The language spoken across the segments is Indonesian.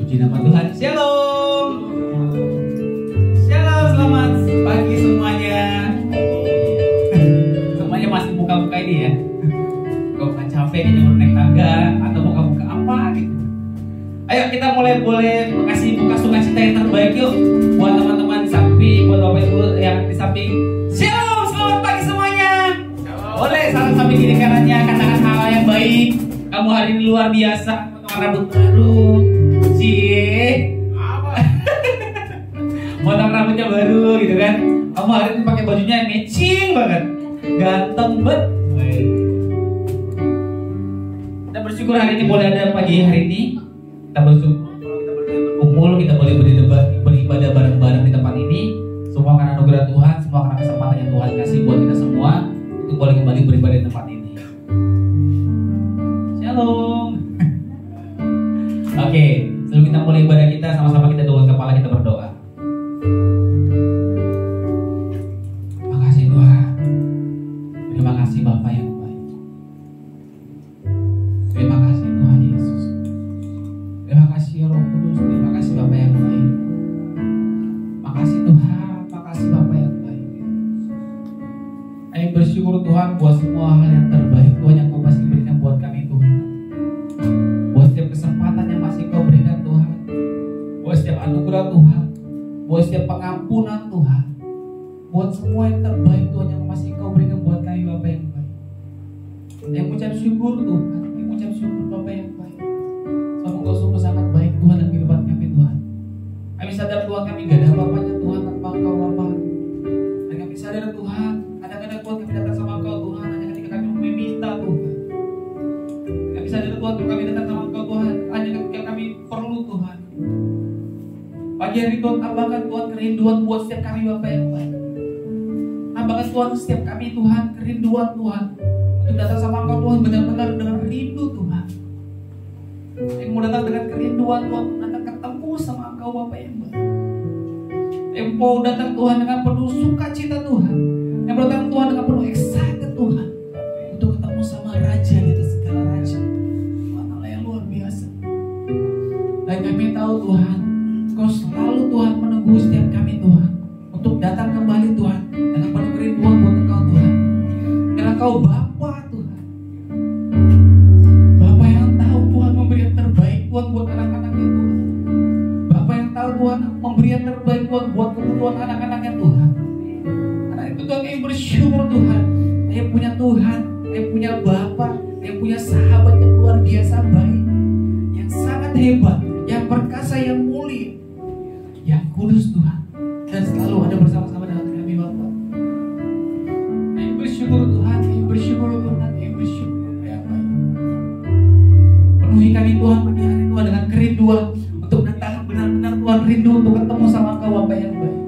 Puji nama Tuhan. Shalom. Shalom, selamat pagi semuanya. Semuanya masih buka-buka ini ya. Buka capek nih nyuruh naik tangga atau buka-buka apa gitu. Ayo kita boleh kasih buka sukacita yang terbaik yuk buat teman-teman di samping, buat Bapak Ibu yang di samping. Shalom, selamat pagi semuanya. Boleh salam samping kiri kanannya, katakan hal yang baik. Kamu hari ini luar biasa, potong rambut baru. Potong rambutnya baru gitu kan. Kamu hari ini pakai bajunya matching banget, ganteng banget. Kita bersyukur hari ini boleh ada pagi hari ini. Kita bersyukur kalau kita boleh berkumpul, kita boleh beribadah bareng-bareng di tempat ini. Semua karena anugerah Tuhan, semua karena kesempatan yang Tuhan kasih buat kita semua untuk boleh kembali beribadah di tempat ini. Shalom. Oke, sebelum kita mulai ibadah kita, sama-sama kita tundukkan kepala, kita berdoa. Makasih Tuhan. Terima kasih Bapa yang baik. Terima kasih Tuhan Yesus. Terima kasih ya Roh Kudus. Terima kasih Bapa yang baik. Makasih Tuhan. Makasih Bapa yang baik. Kami bersyukur Tuhan buat semua hal yang terbaik Tuhan yang Kau masih berikan buat kami Tuhan. Buat setiap kesempatan yang masih Kau berikan Tuhan. Buat setiap anugerah Tuhan. Buat setiap pengampunan Tuhan. Buat semua yang terbaik Tuhan yang masih Kau berikan buat kami Bapa yang baik. Yang mengucap syukur Tuhan. Yang mengucap syukur Bapa yang baik. Sama Kau sungguh sangat baik Tuhan dalam kehidupan kami Tuhan. Kami sadar Tuhan kami gak ada apa-apanya Tuhan tanpa Engkau Bapa. Dan kami sadar Tuhan, kadang-kadang Tuhan kami datang sama Engkau Tuhan hanya ketika kami meminta Tuhan. Kami sadar Tuhan kami datang sama Engkau Tuhan hanya ketika kami perlu Tuhan. Pagi hari Tuhan tambahkan Tuhan kerinduan buat setiap kami Bapa yang baik. Tambahkan Tuhan setiap kami Tuhan kerinduan Tuhan untuk datang sama Engkau Tuhan benar-benar dengan rindu Tuhan. Yang mau datang dengan kerinduan Tuhan, datang ketemu sama Engkau Bapa yang baik. Yang mau datang Tuhan dengan penuh sukacita Tuhan. Yang mau datang Tuhan dengan penuh excited Tuhan untuk ketemu sama Raja di atas segala Raja, Tuhan Allah yang luar biasa. Dan kami tahu Tuhan, Kau selalu Tuhan menunggu setiap kami Tuhan untuk datang kembali Tuhan dengan penuh kerinduan buat Engkau Tuhan. Karena Kau Bapa Tuhan, Bapa yang tahu Tuhan memberi yang terbaik Tuhan buat anak-anaknya Tuhan. Bapa yang tahu Tuhan memberi yang terbaik Tuhan buat kebutuhan anak-anaknya Tuhan. Karena itu Tuhan kami bersyukur Tuhan, kami punya Tuhan, kami punya Bapa, kami punya sahabat yang luar biasa baik, yang sangat hebat, yang perkasa, yang mulia, yang kudus Tuhan, dan selalu ada bersama-sama dengan kami Bapa. Kami bersyukur Tuhan, kami bersyukur Tuhan, kami bersyukur ya baik. Penuhi kami Tuhan pagi hari Tuhan dengan kerinduan untuk datang benar-benar Tuhan rindu untuk ketemu sama Engkau Bapa yang baik.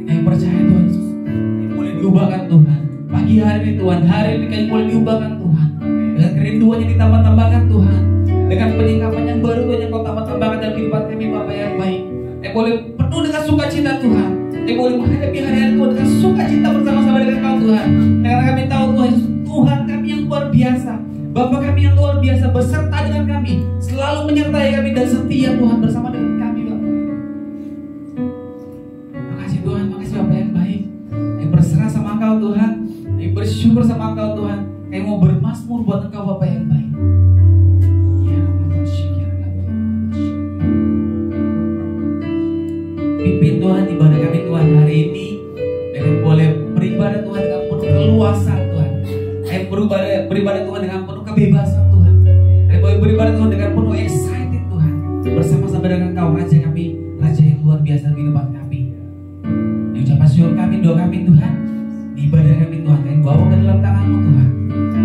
Kami percaya Tuhan Yesus, kami boleh diubahkan Tuhan. Pagi hari ini Tuhan, hari ini kami boleh diubahkan Tuhan dengan kerinduan yang ditambah-tambahkan Tuhan, dengan penyikapan yang baru Tuhan yang Kau tambah-tambahkan dalam kehidupan kami Bapa yang baik. Kami boleh penuh dengan sukacita Tuhan. Kami boleh menghadapi hari-hari Tuhan dengan sukacita bersama-sama dengan Kau Tuhan. Karena kami tahu Tuhan Yesus, Tuhan kami yang luar biasa, Bapa kami yang luar biasa beserta dengan kami, selalu menyertai kami dan setia Tuhan bersama dengan kami Bapa. Makasih Tuhan, makasih Bapa yang baik. Kami berserah sama Engkau Tuhan, kami bersyukur sama Engkau Tuhan. Kami mau bermazmur buat Engkau Bapa yang baik. Pimpin Tuhan ibadah kami Tuhan hari ini. Kami boleh beribadah Tuhan dengan penuh keluasan Tuhan. Kami beribadah Tuhan dengan penuh kebebasan Tuhan. Kami boleh beribadah Tuhan dengan penuh excited Tuhan, bersama-sama dengan Kau Raja kami, Raja yang luar biasa di depan kami. Yang ucapan syukur kami, doa kami Tuhan, di ibadah kami Tuhan, kami bawa ke dalam tangan-Mu Tuhan.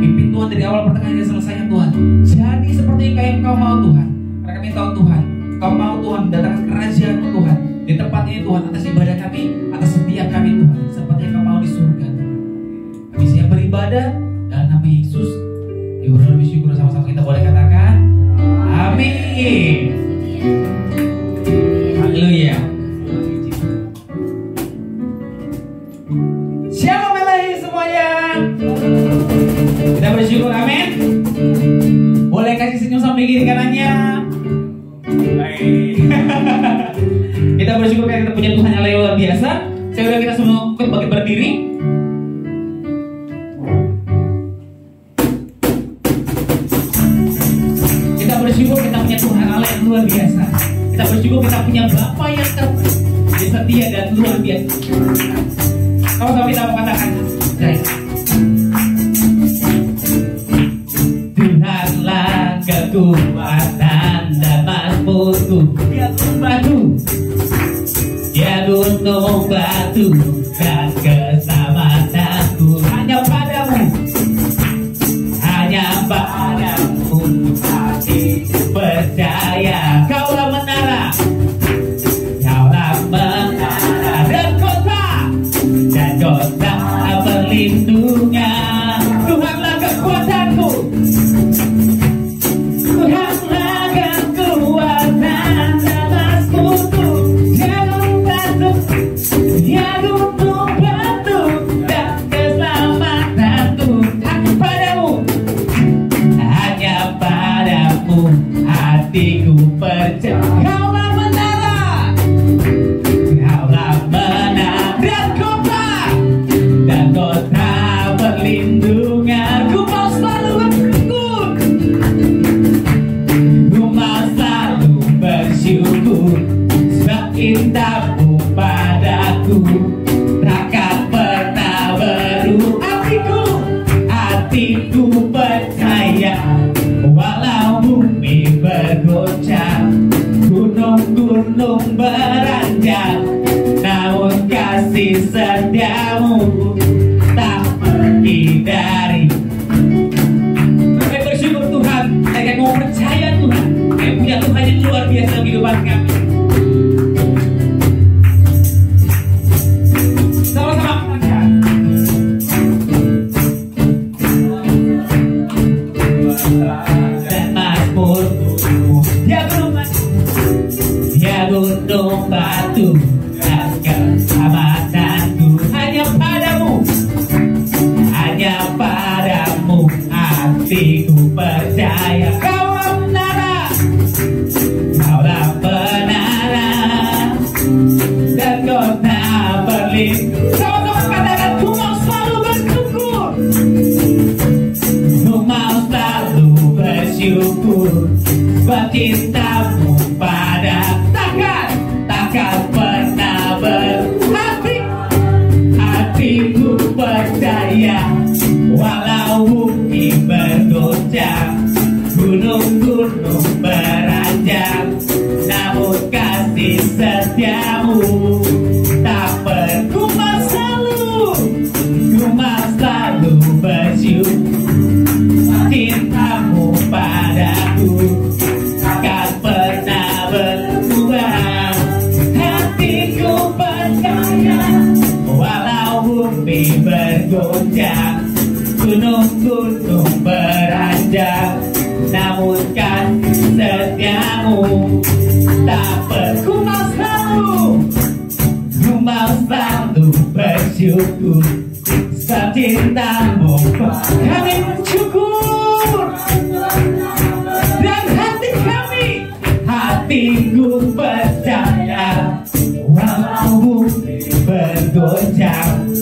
Pimpin Tuhan dari awal pertengahan dan selesainya Tuhan. Jadi seperti yang Kau mau Tuhan. Karena kami tahu Tuhan, Kau mau Tuhan datang ke kerajaan-Mu Tuhan di tempat ini Tuhan, atas ibadah kami, atas setiap kami Tuhan, seperti yang Kau mau di surga Tuhan. Kami siap beribadah dalam nama Yesus. Ibu lebih syukur sama-sama kita boleh katakan amin. Haleluya. Shalom Elahi semuanya. Kita bersyukur amin. Boleh kasih senyum sampai kiri kanannya. bersyukur karena kita punya Tuhan yang luar biasa. Saya udah kita semua ikut berdiri. Kita bersyukur kita punya Tuhan Allah yang luar biasa. Kita bersyukur kita punya Bapa yang setia dan luar biasa. Sama-sama kita mengatakan, Tuhanlah kekuatan dan mazmurku, Dia batu, Dia gunung batu dan keselamatanku. Hanya padamu hati percaya. Kaulah menara dan kota perlindungan. Tuhanlah kekuatanku, Tuhanlah kekuatan dan mazmurku. Dia gunung batu dan keselamatanku. Hanya padamu hatiku percaya. Kaulah menara dan kota perlindungan. Ku mau selalu bersyukur, ku mau selalu bersyukur, sebab cintamu padaku takkan pernah berubah. Hatiku percaya, walau bumi bergoncang, gunung-gunung beranjak, namun kasih setiamu tak pergi dari. Saya bersyukur Tuhan, saya mau percaya Tuhan, saya punya Tuhan yang luar biasa dalam kehidupan kami. Sama-sama katakan, dan mazmurku, Dia gunung batu dan keselamatanku. Hanya padamu hatiku percaya. Kaulah menara dan kota berlindung. Sama-sama katakan, ku mau selalu bersyukur, ku mau selalu bersyukur, sebab cintamu pada takkan pernah berhenti. Hatiku percaya, walau bumi bergoncang, gunung-gunung beranjak, namun kasih setiamu tak pernah. Ku mau selalu bersyukur, cintamu padaku takkan pernah berubah. Hatiku percaya, walau bumi bergoncang, gunung-gunung beranjak, namun kasih setiamu tak pernah. Ku mau selalu bersyukur, sebab cintamu kami bersyukur, dan hatiku percaya, walau bumi bergoncang,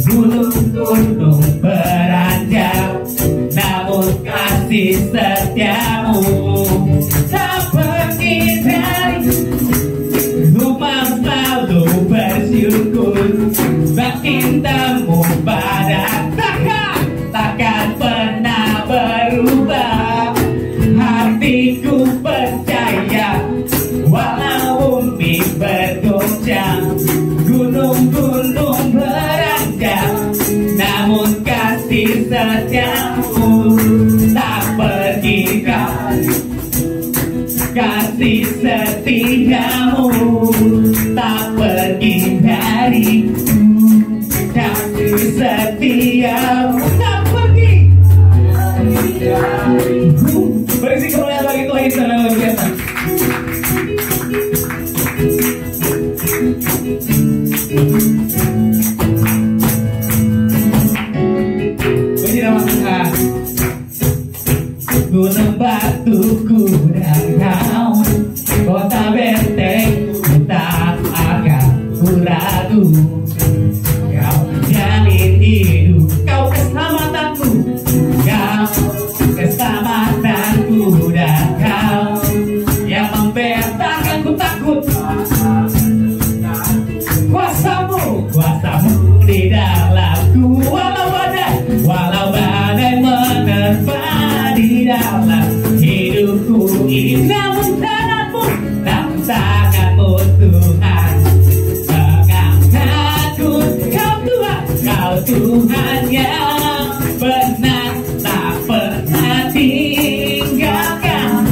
gunung-gunung beranjak, namun kasih setiamu tak pergi dari. Ku mau selalu bersyukur, sebab cintamu pada takkan pernah berubah. Hatiku percaya, walau bumi bergoncang, gunung-gunung beranjak, namun kasih setiamu tak pergi dari. Kasih setiamu tak pergi dariku. Kasih setiamu tak pergi dariku. Berisi kemuliaan bagi Tuhan yang luar biasa. Puji nama Tuhan. Gunung batuku dan kau, kota bentengku tak akan cintaku, kau menjalin hidup, kau keselamatanku, kau keselamatanku, dan kau yang membebaskanku takut. Kuasamu di dalamku, walau badai menerpa di dalam hidupku ini. Namun tanganmu Tuhan mengangkatku. Kau Tuhan yang benar, tak pernah tinggalkan.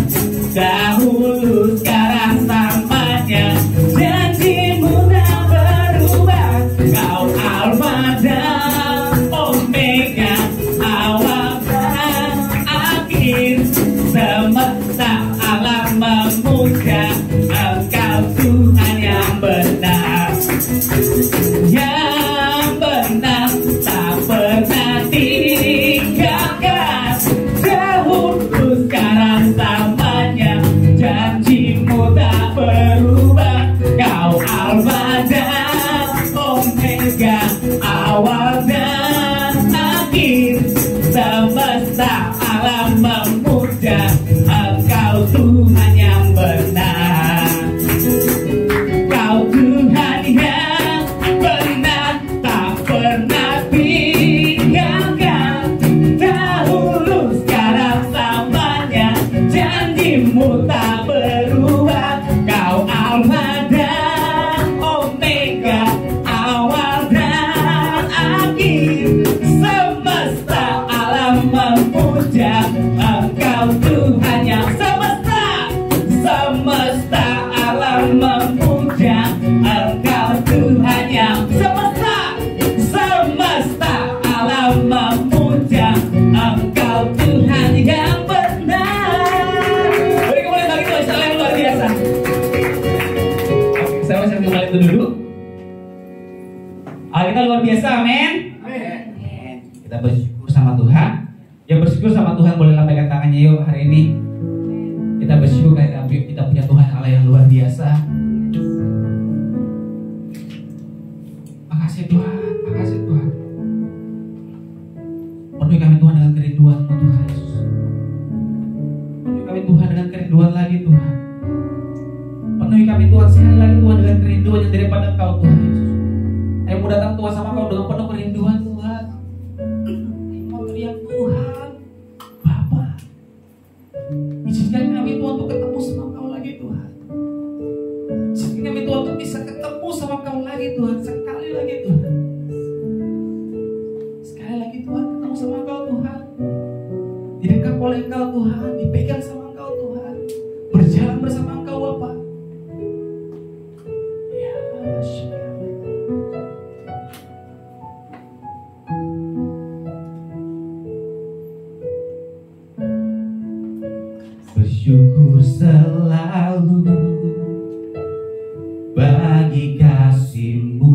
Dahulu sekarang samanya, janjimu tak berubah. Kau Alfa dan Omega, awal dan akhir. Semesta alam memuja Engkau Tuhan yang benar, yang benar, tak pernah tinggalkan. Dahulu sekarang samanya, janjimu tak berubah. Kau Alfa dan Omega, awal dan akhir. Semesta alam memuja Engkau Tuhan yang benar. Kau Tuhan yang benar, tak pernah tinggalkan. Dahulu sekarang samanya, janjimu tak berubah. Kau Alfa dan Omega, awal dan akhir. Semesta alam memuja Engkau Tuhan yang semesta alam memuja Engkau Tuhan yang semesta alam memuja Engkau Tuhan yang benar. Beri kembali bagi Tuhan yang luar biasa. Oke, saya masih kembali itu dulu. Kita luar biasa, amin. Kita bersyukur sama Tuhan. Ya, bersyukur sama Tuhan, boleh lambaikan tangannya yuk hari ini. Kita bersyukur karena kita punya Tuhan Allah yang luar biasa. Makasih Tuhan, makasih Tuhan. Penuhi kami Tuhan dengan kerinduan-Mu Tuhan Yesus. Penuhi kami Tuhan dengan kerinduan lagi Tuhan. Penuhi kami Tuhan sekali lagi Tuhan dengan kerinduan yang daripada Engkau Tuhan Yesus. Ayo mau datang Tuhan sama Kau dengan penuh kerinduan Tuhan. Mau teriak Tuhan, Bapa, izinkan kami Tuhan untuk ketemu sama Kau lagi Tuhan. Izinkan kami Tuhan untuk bisa ketemu sama Kau lagi Tuhan. Sekali lagi Tuhan. Sekali lagi Tuhan ketemu sama Kau Tuhan. Didekap oleh Engkau Tuhan, dipegang sama Engkau Tuhan, berjalan bersama Engkau Bapa. Ya Allah. Bersyukur selalu bagi kasih-Mu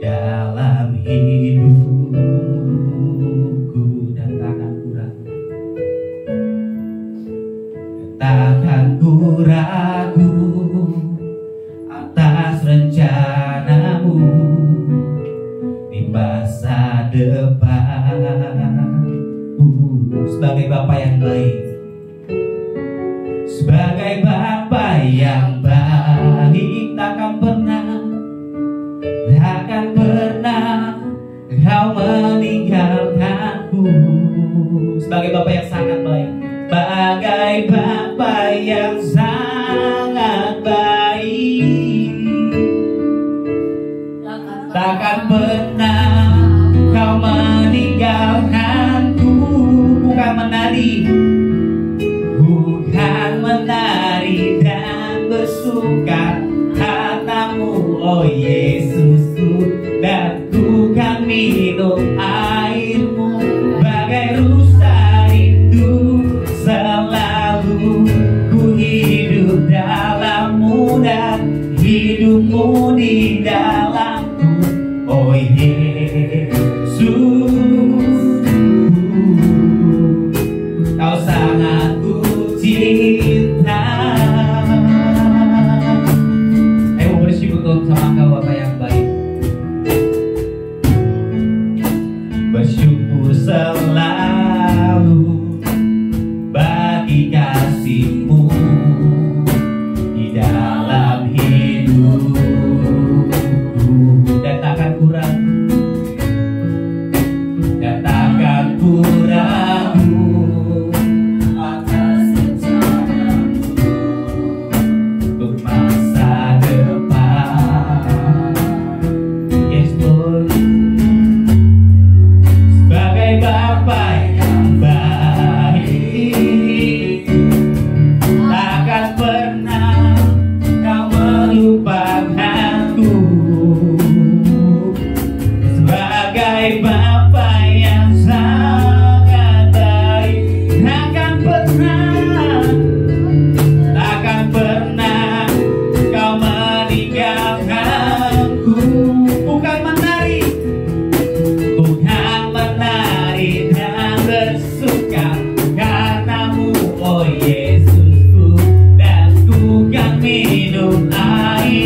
dalam hidupku, dan takkan ku ragu atas rencana-Mu di masa depan. Sebagai Bapa yang baik, sebagai Bapa yang baik, takkan pernah Kau meninggalkanku. Sebagai Bapa yang sangat baik, sebagai Bapa yang sangat baik, takkan pernah Kau meninggalkanku. Bukan menari dan bersuka hatamu, oh Yesusku, dan ku kan minum airmu. Bagai rusa rindu selalu ku hidup dalam-Mu, dan hidupmu di dalamku, oh Yesus. Kau sangat ku cinta. Ayo bersyukur sama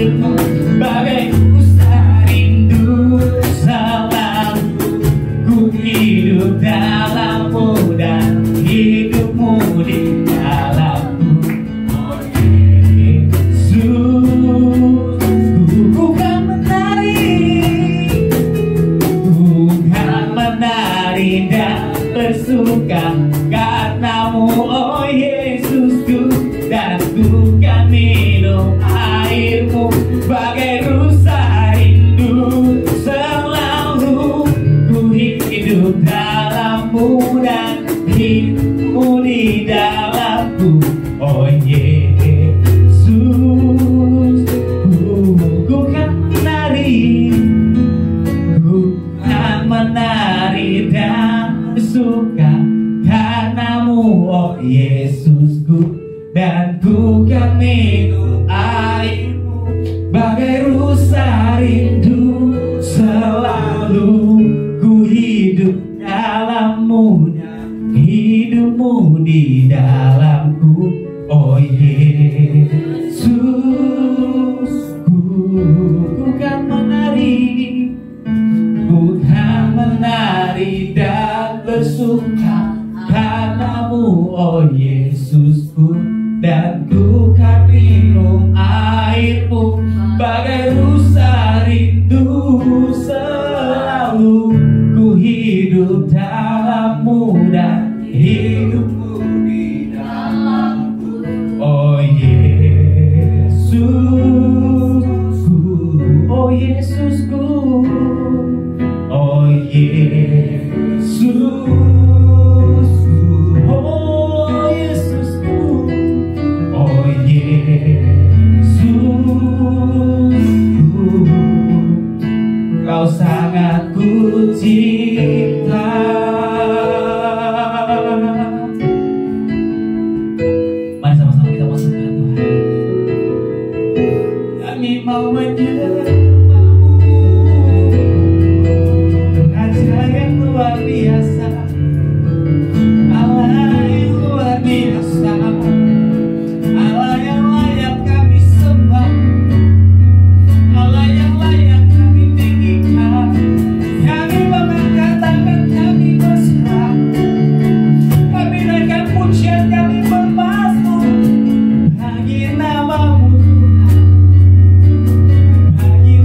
airmu, bagai rusa rindu selalu ku hidup dalammu dan hidupmu di dalamku. Oh Yesus, ku kan menari dan bersuka karenamu, oh Yesusku, dan ku kan minum airmu, bagai rusa rindu selalu ku hidup dalammu dan hidupmu di dalamku. Oh Yesus, ku kan menari dan bersuka karenamu, oh Yesusku, dan ku kan minum airmu, bagai rusa rindu selalu ku hidup dalammu dan hidupmu di dalamku. Oh Yesus, ku kan menari, ku kan menari dan bersuka karenamu, oh Yesusku, dan ku kan minum airmu, bagai rusa rindu selalu ku hidup dalammu dan hidupmu di dalamku. Oh Yesusku, oh Yesusku, oh Yesusku, oh Yesusku, oh Yesusku, kau sangat ku cinta. Mari sama-sama kita masuk ke Tuhan. Kami mau menyembahmu, Raja yang luar biasa, Allah yang luar biasa, Allah yang layak kami sembah, Allah yang layak kami tinggikan. Kami mengangkat tangan, kami berserah, kami naikkan pujian, kami bermazmur bagi namamu Tuhan, bagi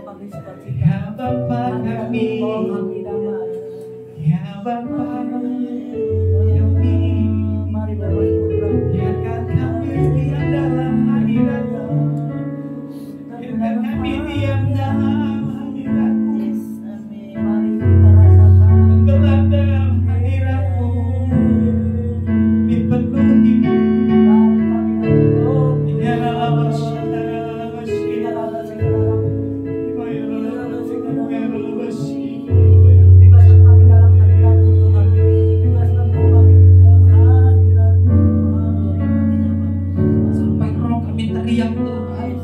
Ya Bapa kami, ya Bapa kami, biarkan kami diam dalam hadirat-Mu, biarkan kami diam dalam hadirat-Mu, gelap dalam hadirat-Mu, dipenuhi di dalam teriak Tuhan,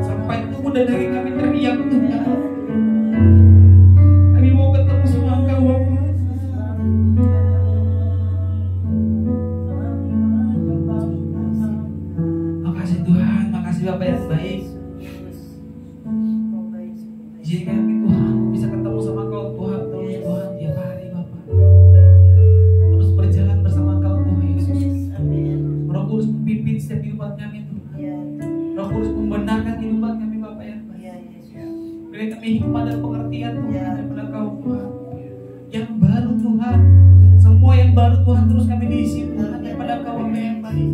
sampai tubuh dan daging kami teriak Tuhan. Kami mau ketemu sama Engkau Bapa. Makasih Tuhan, makasih Bapa yang baik. Izinkan kami Tuhan bisa ketemu sama Engkau Tuhan terus Tuhan tiap hari Bapa. Terus berjalan bersama Engkau Tuhan Yesus. Roh Kudus memimpin setiap kehidupan kami Tuhan. Roh Kudus membenarkan kehidupan kami Bapa yang baik. Beri kami hikmah dan pengertian Tuhan daripada Kau Tuhan. Yang baru Tuhan, semua yang baru Tuhan terus kami diisi Tuhan daripada Kau Bapa yang baik.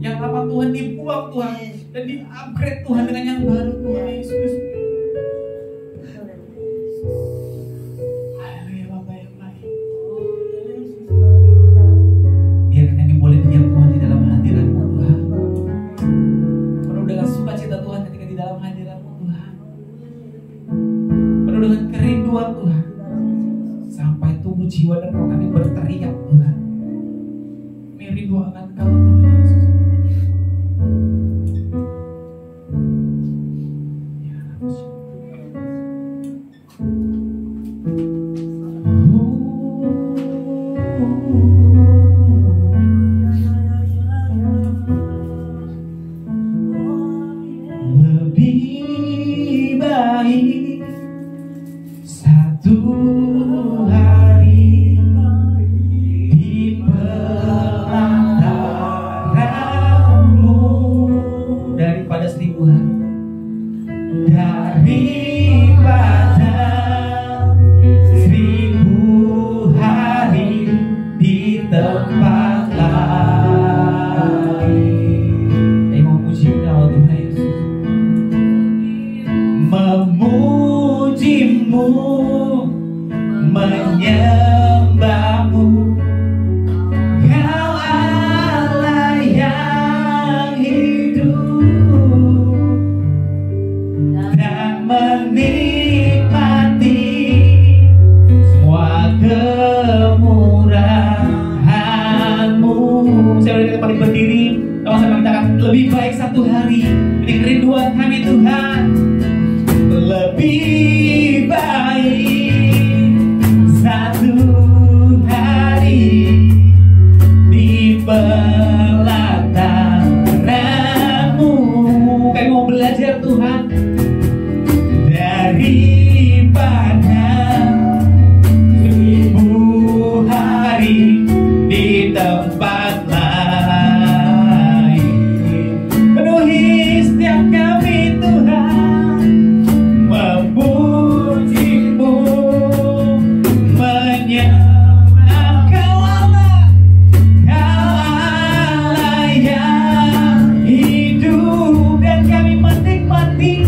Yang lama Tuhan dibuang Tuhan dan di-upgrade Tuhan dengan yang baru Tuhan Yesus. Haleluya Bapa yang baik. Biarkan kami boleh diam Tuhan di dalam hadirat-Mu Tuhan. Penuh dengan sukacita Tuhan ketika di dalam hadirat-Mu Tuhan. Penuh dengan kerinduan Tuhan. Sampai tubuh jiwa dan roh kami berteriak Tuhan. Kami rindu akan Kau Tuhan Yesus. Lebih baik satu hari di pelataran-Mu daripada 1000 hari, daripada 1000 hari di tempat lain. Memuji Kau Tuhan Yesus, memuji-Mu, menyembah-Mu. Kau Allah yang hidup dan menikmati semua kemurahan-Mu. Saya udah paling berdiri, sama-sama kita akan lebih baik satu hari. Ini kerinduan kami Tuhan. Lebih baik satu hari di pelataran-Mu. Kami mau belajar Tuhan daripada 1000 hari di tempat lain. Penuhi setiap kami Tuhan, memuji-Mu, menyembah Kau Allah, Kau Allah yang hidup, dan kami menikmati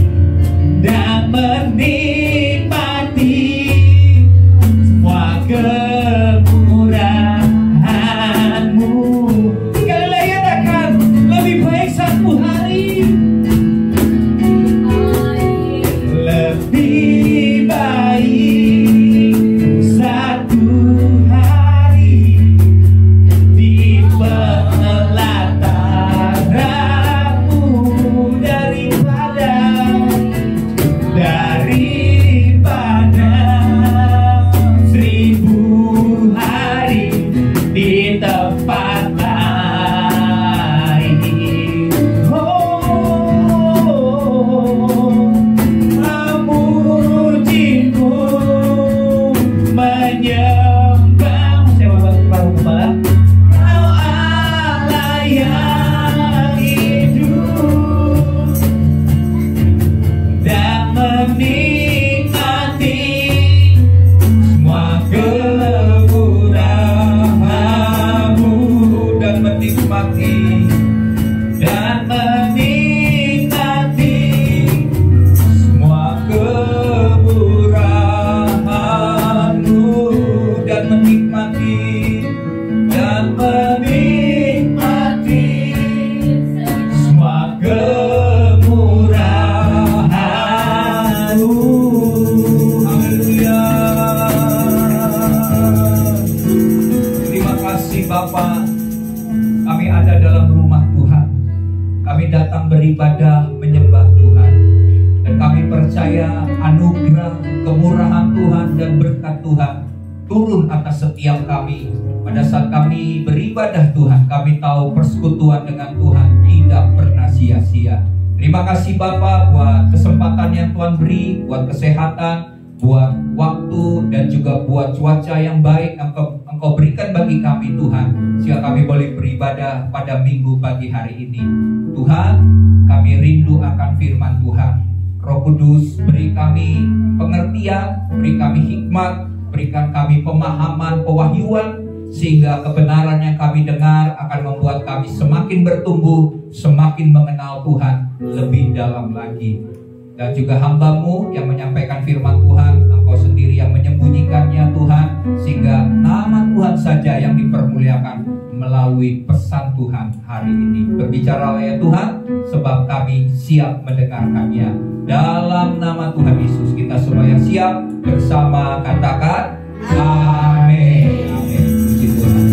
supaya anugerah, kemurahan Tuhan dan berkat Tuhan turun atas setiap kami. Pada saat kami beribadah Tuhan, kami tahu persekutuan dengan Tuhan tidak pernah sia-sia. Terima kasih Bapa buat kesempatan yang Tuhan beri, buat kesehatan, buat waktu, dan juga buat cuaca yang baik Engkau berikan bagi kami Tuhan, sehingga kami boleh beribadah pada minggu pagi hari ini. Tuhan, kami rindu akan firman Tuhan. Roh Kudus, beri kami pengertian, beri kami hikmat, berikan kami pemahaman, pewahyuan, sehingga kebenaran yang kami dengar akan membuat kami semakin bertumbuh, semakin mengenal Tuhan lebih dalam lagi. Dan juga hamba-Mu yang menyampaikan firman Tuhan, Engkau sendiri yang menyembunyikannya Tuhan, sehingga nama Tuhan saja yang dipermuliakan melalui pesan Tuhan hari ini. Berbicaralah ya Tuhan, sebab kami siap mendengarkannya. Dalam nama Tuhan Yesus, kita semua yang siap bersama katakan amin. Amin. Puji Tuhan.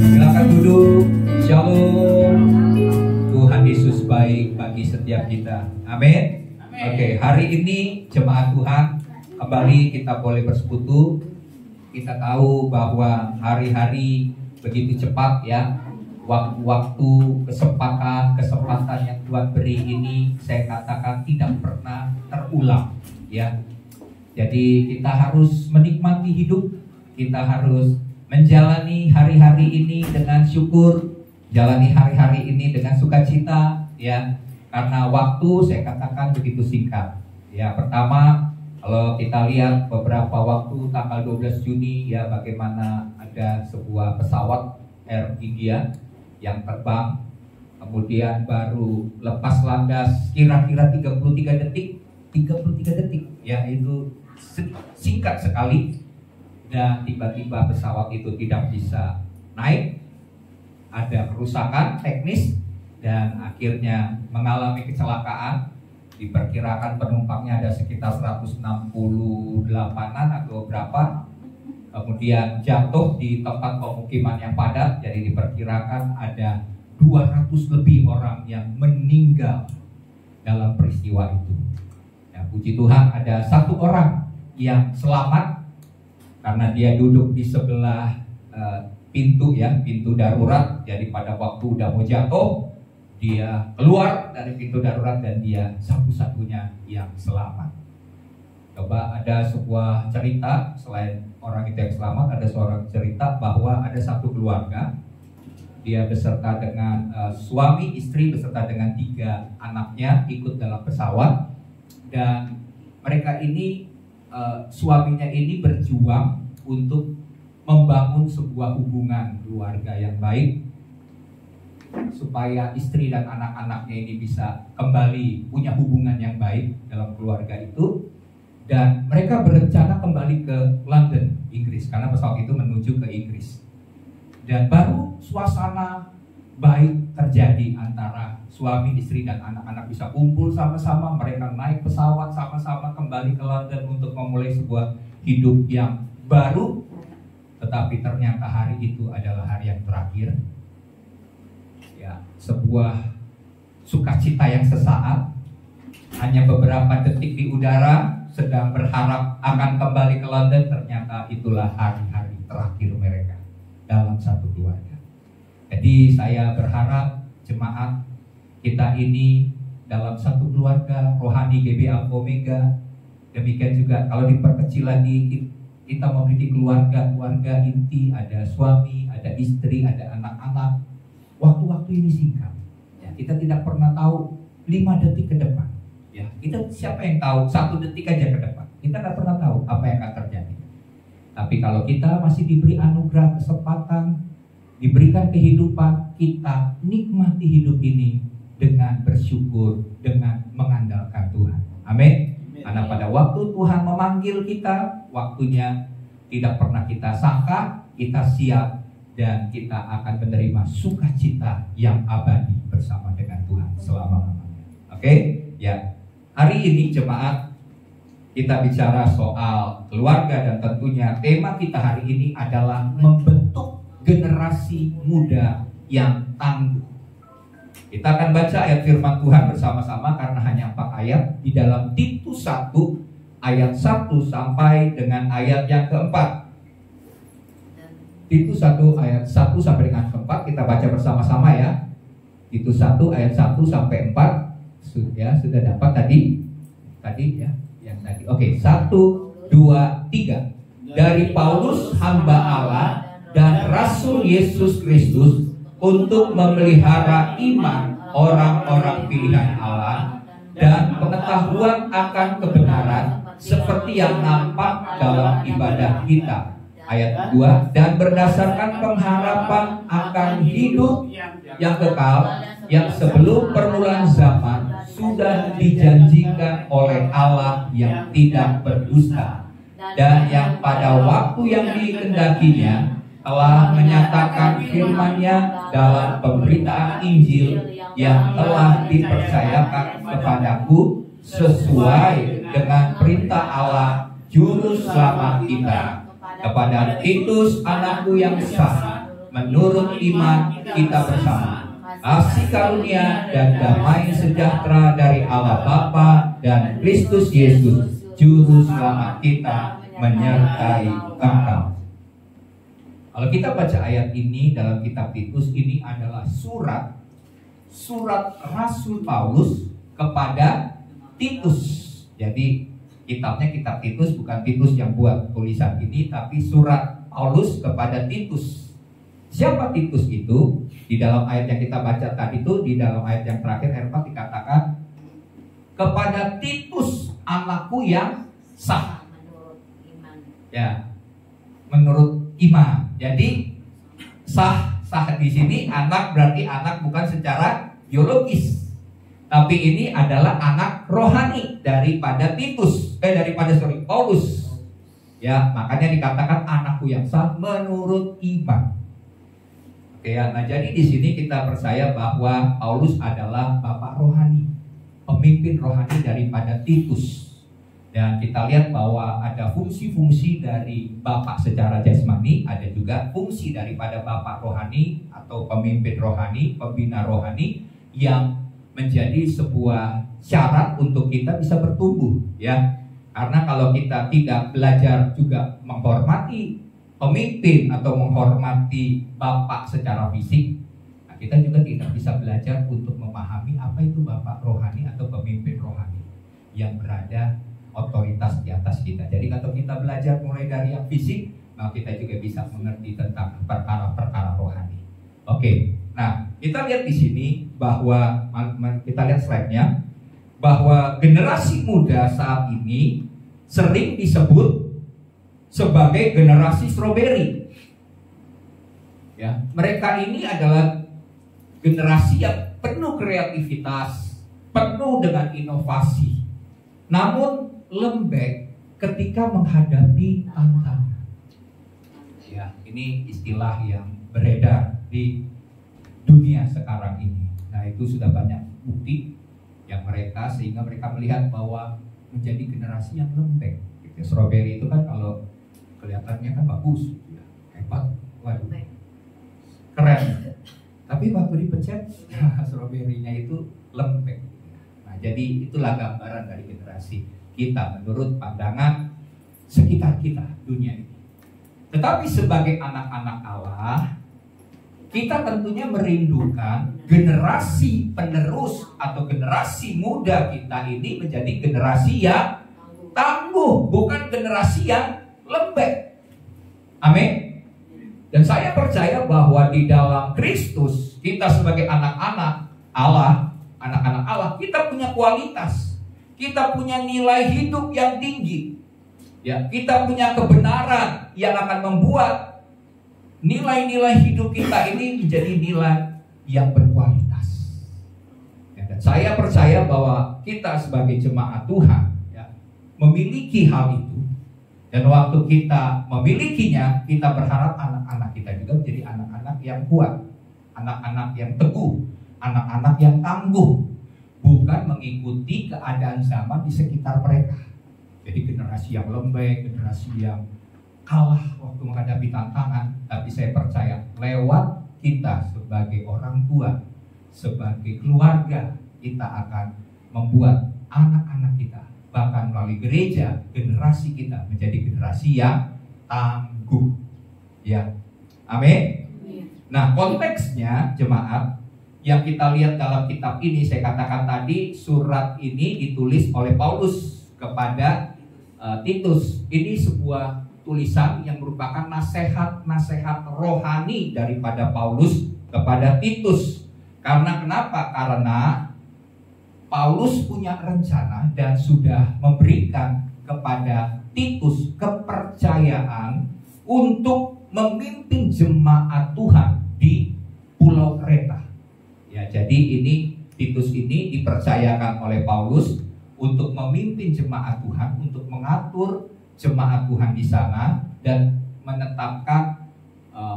Silakan duduk. Shalom. Tuhan Yesus baik bagi setiap kita. Amin. Oke, hari ini jemaat Tuhan kembali kita boleh bersekutu. Kita tahu bahwa hari-hari begitu cepat ya. Waktu-waktu, kesempatan yang Tuhan beri ini saya katakan tidak pernah terulang ya. Jadi kita harus menikmati hidup, kita harus menjalani hari-hari ini dengan syukur, jalani hari-hari ini dengan sukacita ya. Karena waktu saya katakan begitu singkat. Ya, pertama kalau kita lihat beberapa waktu tanggal 12 Juni ya, bagaimana ada sebuah pesawat Air India yang terbang, kemudian baru lepas landas kira-kira 33 detik ya, itu singkat sekali, dan tiba-tiba pesawat itu tidak bisa naik, ada kerusakan teknis dan akhirnya mengalami kecelakaan. Diperkirakan penumpangnya ada sekitar 168-an atau berapa. Kemudian jatuh di tempat pemukiman yang padat. Jadi diperkirakan ada 200 lebih orang yang meninggal dalam peristiwa itu. Ya, puji Tuhan ada satu orang yang selamat karena dia duduk di sebelah pintu darurat. Jadi pada waktu udah mau jatuh, dia keluar dari pintu darurat dan dia satu-satunya yang selamat. Coba ada sebuah cerita, selain orang itu yang selamat, ada seorang cerita bahwa ada satu keluarga, dia beserta dengan suami, istri, beserta dengan 3 anaknya ikut dalam pesawat. Dan mereka ini, suaminya ini berjuang untuk membangun sebuah hubungan keluarga yang baik, supaya istri dan anak-anaknya ini bisa kembali punya hubungan yang baik dalam keluarga itu. Dan mereka berencana kembali ke London, Inggris, karena pesawat itu menuju ke Inggris. Dan baru suasana baik terjadi antara suami, istri, dan anak-anak bisa kumpul sama-sama. Mereka naik pesawat sama-sama kembali ke London untuk memulai sebuah hidup yang baru. Tetapi ternyata hari itu adalah hari yang terakhir. Ya, sebuah sukacita yang sesaat, hanya beberapa detik di udara, sedang berharap akan kembali ke London. Ternyata itulah hari-hari terakhir mereka dalam satu keluarga. Jadi saya berharap jemaat kita ini dalam satu keluarga rohani GBA Omega. Demikian juga kalau diperkecil lagi, kita memiliki keluarga inti, ada suami, ada istri, ada anak-anak. Waktu-waktu ini singkat ya, kita tidak pernah tahu 5 detik ke depan ya. Kita siapa yang tahu 1 detik aja ke depan, kita tidak pernah tahu apa yang akan terjadi. Tapi kalau kita masih diberi anugerah, kesempatan, diberikan kehidupan, kita nikmati hidup ini dengan bersyukur, dengan mengandalkan Tuhan. Amin. Karena pada waktu Tuhan memanggil kita, waktunya tidak pernah kita sangka, kita siap dan kita akan menerima sukacita yang abadi bersama dengan Tuhan selama-lamanya. Oke? Ya. Hari ini jemaat kita bicara soal keluarga, dan tentunya tema kita hari ini adalah membentuk generasi muda yang tangguh. Kita akan baca ayat firman Tuhan bersama-sama karena hanya 4 ayat di dalam Titus 1 ayat 1 sampai dengan ayat yang keempat. Titus 1 ayat 1 sampai dengan keempat kita baca bersama-sama ya. Titus 1 ayat 1 sampai 4. Ya, sudah dapat tadi ya, yang tadi. Oke, 1 2 3. Dari Paulus hamba Allah dan Rasul Yesus Kristus untuk memelihara iman orang-orang pilihan Allah dan pengetahuan akan kebenaran seperti yang nampak dalam ibadah kita. Ayat 2, dan berdasarkan pengharapan akan hidup yang kekal yang sebelum permulaan zaman sudah dijanjikan oleh Allah yang tidak berdusta dan yang pada waktu yang dikehendakinya telah menyatakan firman-Nya dalam pemberitaan Injil yang telah dipercayakan kepadaku sesuai dengan perintah Allah Juru Selamat kita, kepada Titus anakku yang sah menurut iman kita bersama. Kasih karunia dan damai sejahtera dari Allah Bapa dan Kristus Yesus Juru Selamat kita menyertai engkau. Kalau kita baca ayat ini dalam kitab Titus, ini adalah surat Rasul Paulus kepada Titus. Jadi kitabnya kitab Titus, bukan Titus yang buat tulisan ini, tapi surat Paulus kepada Titus. Siapa Titus itu? Di dalam ayat yang kita baca tadi itu, di dalam ayat yang terakhir ayat 4 dikatakan kepada Titus anakku yang sah. Ya, menurut iman. Jadi sah di sini anak berarti anak bukan secara biologis, tapi ini adalah anak rohani daripada Paulus. Ya, makanya dikatakan anakku yang sah menurut iman. Oke ya, nah jadi di sini kita percaya bahwa Paulus adalah bapak rohani, pemimpin rohani daripada Titus. Dan kita lihat bahwa ada fungsi-fungsi dari bapak secara jasmani, ada juga fungsi daripada bapak rohani atau pemimpin rohani, pembina rohani yang menjadi sebuah syarat untuk kita bisa bertumbuh ya. Karena kalau kita tidak belajar juga menghormati pemimpin atau menghormati bapak secara fisik, nah kita juga tidak bisa belajar untuk memahami apa itu bapak rohani atau pemimpin rohani yang berada otoritas di atas kita. Jadi kalau kita belajar mulai dari yang fisik, maka kita juga bisa mengerti tentang perkara-perkara rohani. Oke, nah kita lihat di sini bahwa kita lihat slide-nya bahwa generasi muda saat ini sering disebut sebagai generasi strawberry. Ya, mereka ini adalah generasi yang penuh kreativitas, penuh dengan inovasi, namun lembek ketika menghadapi tantangan. Ya, ini istilah yang beredar di dunia sekarang ini. Nah, itu sudah banyak bukti yang sehingga mereka melihat bahwa menjadi generasi yang lembek. Gitu. Strawberry itu kan kalau kelihatannya kan bagus, ya, hebat, waduh, keren. Tapi waktu dipencet, strawberry-nya itu lembek. Nah, jadi itulah gambaran dari generasi kita menurut pandangan sekitar kita dunia ini. Tetapi sebagai anak-anak Allah, kita tentunya merindukan generasi penerus atau generasi muda kita ini menjadi generasi yang tangguh, bukan generasi yang lembek. Amin. Dan saya percaya bahwa di dalam Kristus kita sebagai anak-anak Allah, kita punya kualitas. Kita punya nilai hidup yang tinggi. Ya, kita punya kebenaran yang akan membuat nilai-nilai hidup kita ini menjadi nilai yang berkualitas. Ya, dan saya percaya bahwa kita sebagai jemaat Tuhan ya, memiliki hal itu. Dan waktu kita memilikinya, kita berharap anak-anak kita juga menjadi anak-anak yang kuat, anak-anak yang teguh, anak-anak yang tangguh, bukan mengikuti keadaan zaman di sekitar mereka. Jadi generasi yang lembek, generasi yang kalah waktu menghadapi tantangan. Tapi saya percaya lewat kita sebagai orang tua, sebagai keluarga kita akan membuat anak-anak kita, bahkan melalui gereja, generasi kita menjadi generasi yang tangguh. Ya, amin. Nah, konteksnya jemaat yang kita lihat dalam kitab ini, saya katakan tadi, surat ini ditulis oleh Paulus kepada Titus. Ini sebuah tulisan yang merupakan nasihat-nasihat rohani daripada Paulus kepada Titus. Karena kenapa? Karena Paulus punya rencana dan sudah memberikan kepada Titus kepercayaan untuk memimpin jemaat Tuhan di Pulau Kreta. Ya, jadi ini Titus ini dipercayakan oleh Paulus untuk memimpin jemaat Tuhan, untuk mengatur jemaat Tuhan di sana dan menetapkan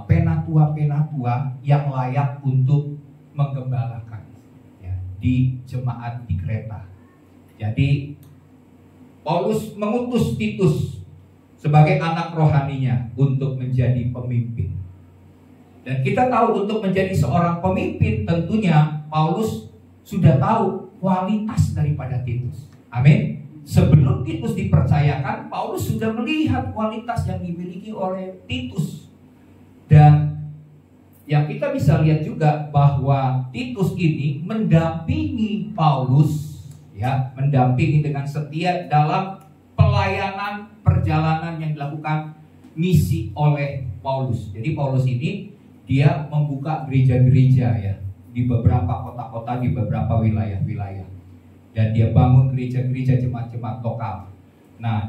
penatua-penatua yang layak untuk menggembalakan ya, di jemaat di Kreta. Jadi Paulus mengutus Titus sebagai anak rohaninya untuk menjadi pemimpin. Dan kita tahu untuk menjadi seorang pemimpin tentunya Paulus sudah tahu kualitas daripada Titus. Amin. Sebelum Titus dipercayakan, Paulus sudah melihat kualitas yang dimiliki oleh Titus. Dan yang kita bisa lihat juga bahwa Titus ini mendampingi Paulus, ya, mendampingi dengan setia dalam pelayanan perjalanan yang dilakukan misi oleh Paulus. Jadi Paulus ini dia membuka gereja-gereja ya di beberapa kota-kota, di beberapa wilayah-wilayah, dan dia bangun gereja-gereja jemaat-jemaat lokal. Nah,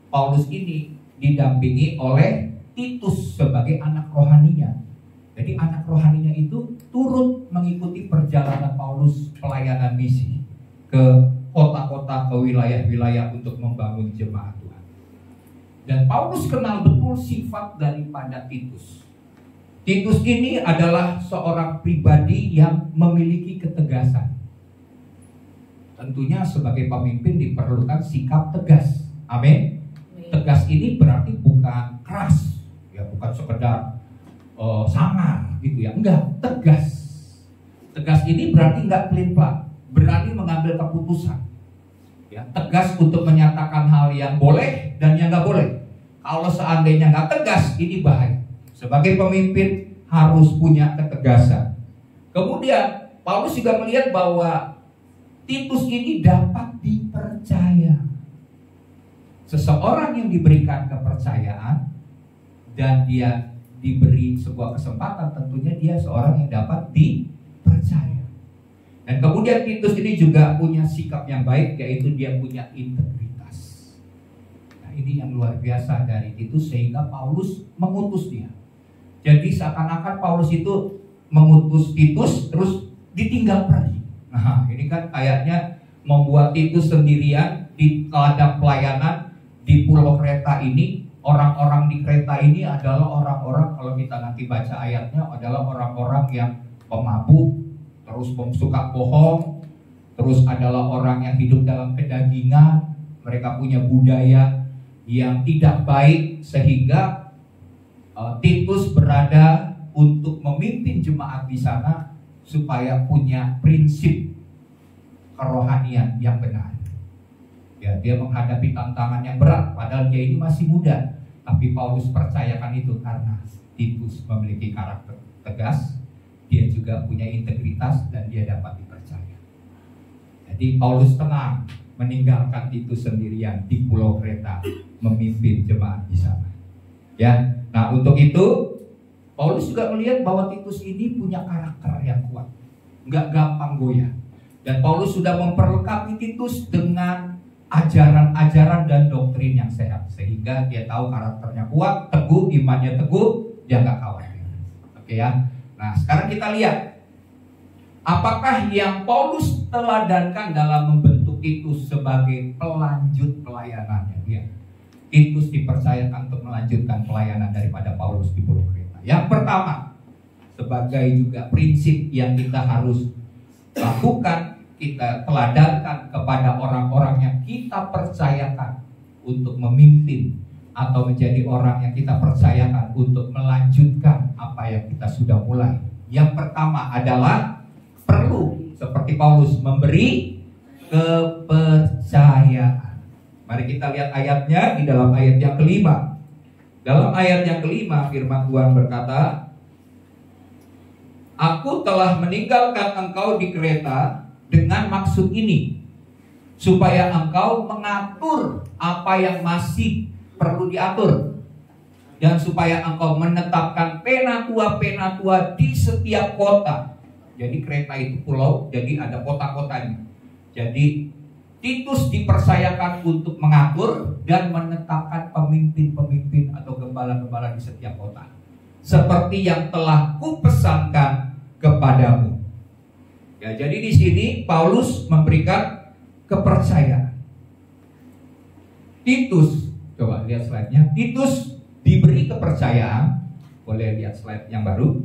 Paulus ini didampingi oleh Titus sebagai anak rohaninya. Jadi anak rohaninya itu turut mengikuti perjalanan Paulus pelayanan misi ke kota-kota, ke wilayah-wilayah untuk membangun jemaat Tuhan. Dan Paulus kenal betul sifat daripada Titus. Titus ini adalah seorang pribadi yang memiliki ketegasan. Tentunya sebagai pemimpin diperlukan sikap tegas. Amin. Tegas ini berarti bukan keras, ya, bukan sekedar sangar gitu ya, enggak, tegas. Tegas ini berarti enggak pelin-pelan, berani mengambil keputusan. Ya, tegas untuk menyatakan hal yang boleh dan yang enggak boleh. Kalau seandainya enggak tegas, ini bahaya. Sebagai pemimpin harus punya ketegasan. Kemudian Paulus juga melihat bahwa Titus ini dapat dipercaya. Seseorang yang diberikan kepercayaan dan dia diberi sebuah kesempatan, tentunya dia seorang yang dapat dipercaya. Dan kemudian Titus ini juga punya sikap yang baik, yaitu dia punya integritas. Nah, ini yang luar biasa dari Titus, sehingga Paulus mengutus dia. Jadi seakan-akan Paulus itu mengutus Titus terus ditinggal pergi. Nah, ini kan kayaknya membuat Titus sendirian di ladang pelayanan di Pulau Kreta ini. Orang-orang di Kreta ini adalah orang-orang, kalau kita nanti baca ayatnya, adalah orang-orang yang pemabuk, terus suka bohong, terus adalah orang yang hidup dalam kedagingan. Mereka punya budaya yang tidak baik, sehingga Titus berada untuk memimpin jemaat di sana supaya punya prinsip kerohanian yang benar. Ya, dia menghadapi tantangan yang berat, padahal dia ini masih muda. Tapi Paulus percayakan itu karena Titus memiliki karakter tegas, dia juga punya integritas dan dia dapat dipercaya. Jadi Paulus tenang meninggalkan Titus sendirian di Pulau Kreta memimpin jemaat di sana. Ya, nah untuk itu Paulus juga melihat bahwa Titus ini punya karakter yang kuat, nggak gampang goyah. Dan Paulus sudah memperlengkapi Titus dengan ajaran-ajaran dan doktrin yang sehat, sehingga dia tahu karakternya kuat, teguh, imannya teguh, dia nggak khawatir. Oke ya. Nah sekarang kita lihat apakah yang Paulus teladankan dalam membentuk Titus sebagai pelanjut pelayanannya. Ya, Titus dipercayakan untuk melanjutkan pelayanan daripada Paulus di Pulau Kreta. Yang pertama, sebagai juga prinsip yang kita harus lakukan, kita teladankan kepada orang-orang yang kita percayakan untuk memimpin atau menjadi orang yang kita percayakan untuk melanjutkan apa yang kita sudah mulai. Yang pertama adalah perlu seperti Paulus memberi kepercayaan. Mari kita lihat ayatnya di dalam ayat yang kelima. Dalam ayat yang kelima firman Tuhan berkata, "Aku telah meninggalkan engkau di Kreta dengan maksud ini, supaya engkau mengatur apa yang masih perlu diatur, dan supaya engkau menetapkan penatua-penatua di setiap kota." Jadi Kreta itu pulau, jadi ada kota-kotanya. Jadi Titus dipercayakan untuk mengatur dan menetapkan pemimpin-pemimpin atau gembala-gembala di setiap kota, seperti yang telah kupesankan kepadamu. Ya, jadi di sini Paulus memberikan kepercayaan. Titus, coba lihat slide-nya. Titus diberi kepercayaan. Boleh lihat slide yang baru.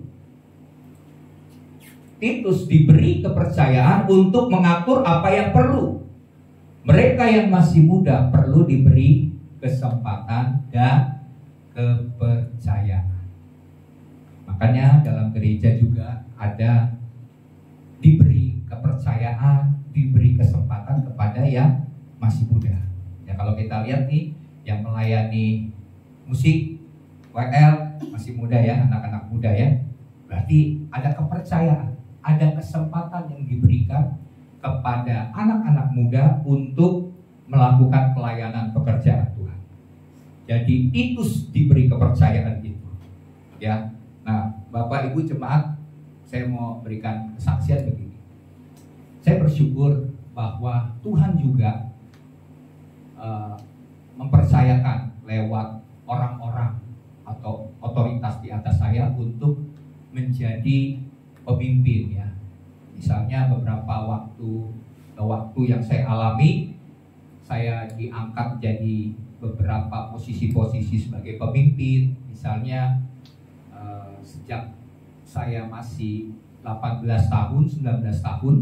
Titus diberi kepercayaan untuk mengatur apa yang perlu. Mereka yang masih muda perlu diberi kesempatan dan kepercayaan. Makanya dalam gereja juga ada diberi kepercayaan, diberi kesempatan kepada yang masih muda. Ya, kalau kita lihat nih, yang melayani musik, WL, masih muda ya, anak-anak muda ya. Berarti ada kepercayaan, ada kesempatan yang diberikan kepada anak-anak muda untuk melakukan pelayanan pekerjaan Tuhan. Jadi Titus diberi kepercayaan itu. Ya. Nah, Bapak Ibu jemaat, saya mau berikan kesaksian begini. Saya bersyukur bahwa Tuhan juga mempercayakan lewat orang-orang atau otoritas di atas saya untuk menjadi pemimpin ya. Misalnya beberapa waktu yang saya alami, saya diangkat jadi beberapa posisi-posisi sebagai pemimpin. Misalnya sejak saya masih 18 tahun, 19 tahun,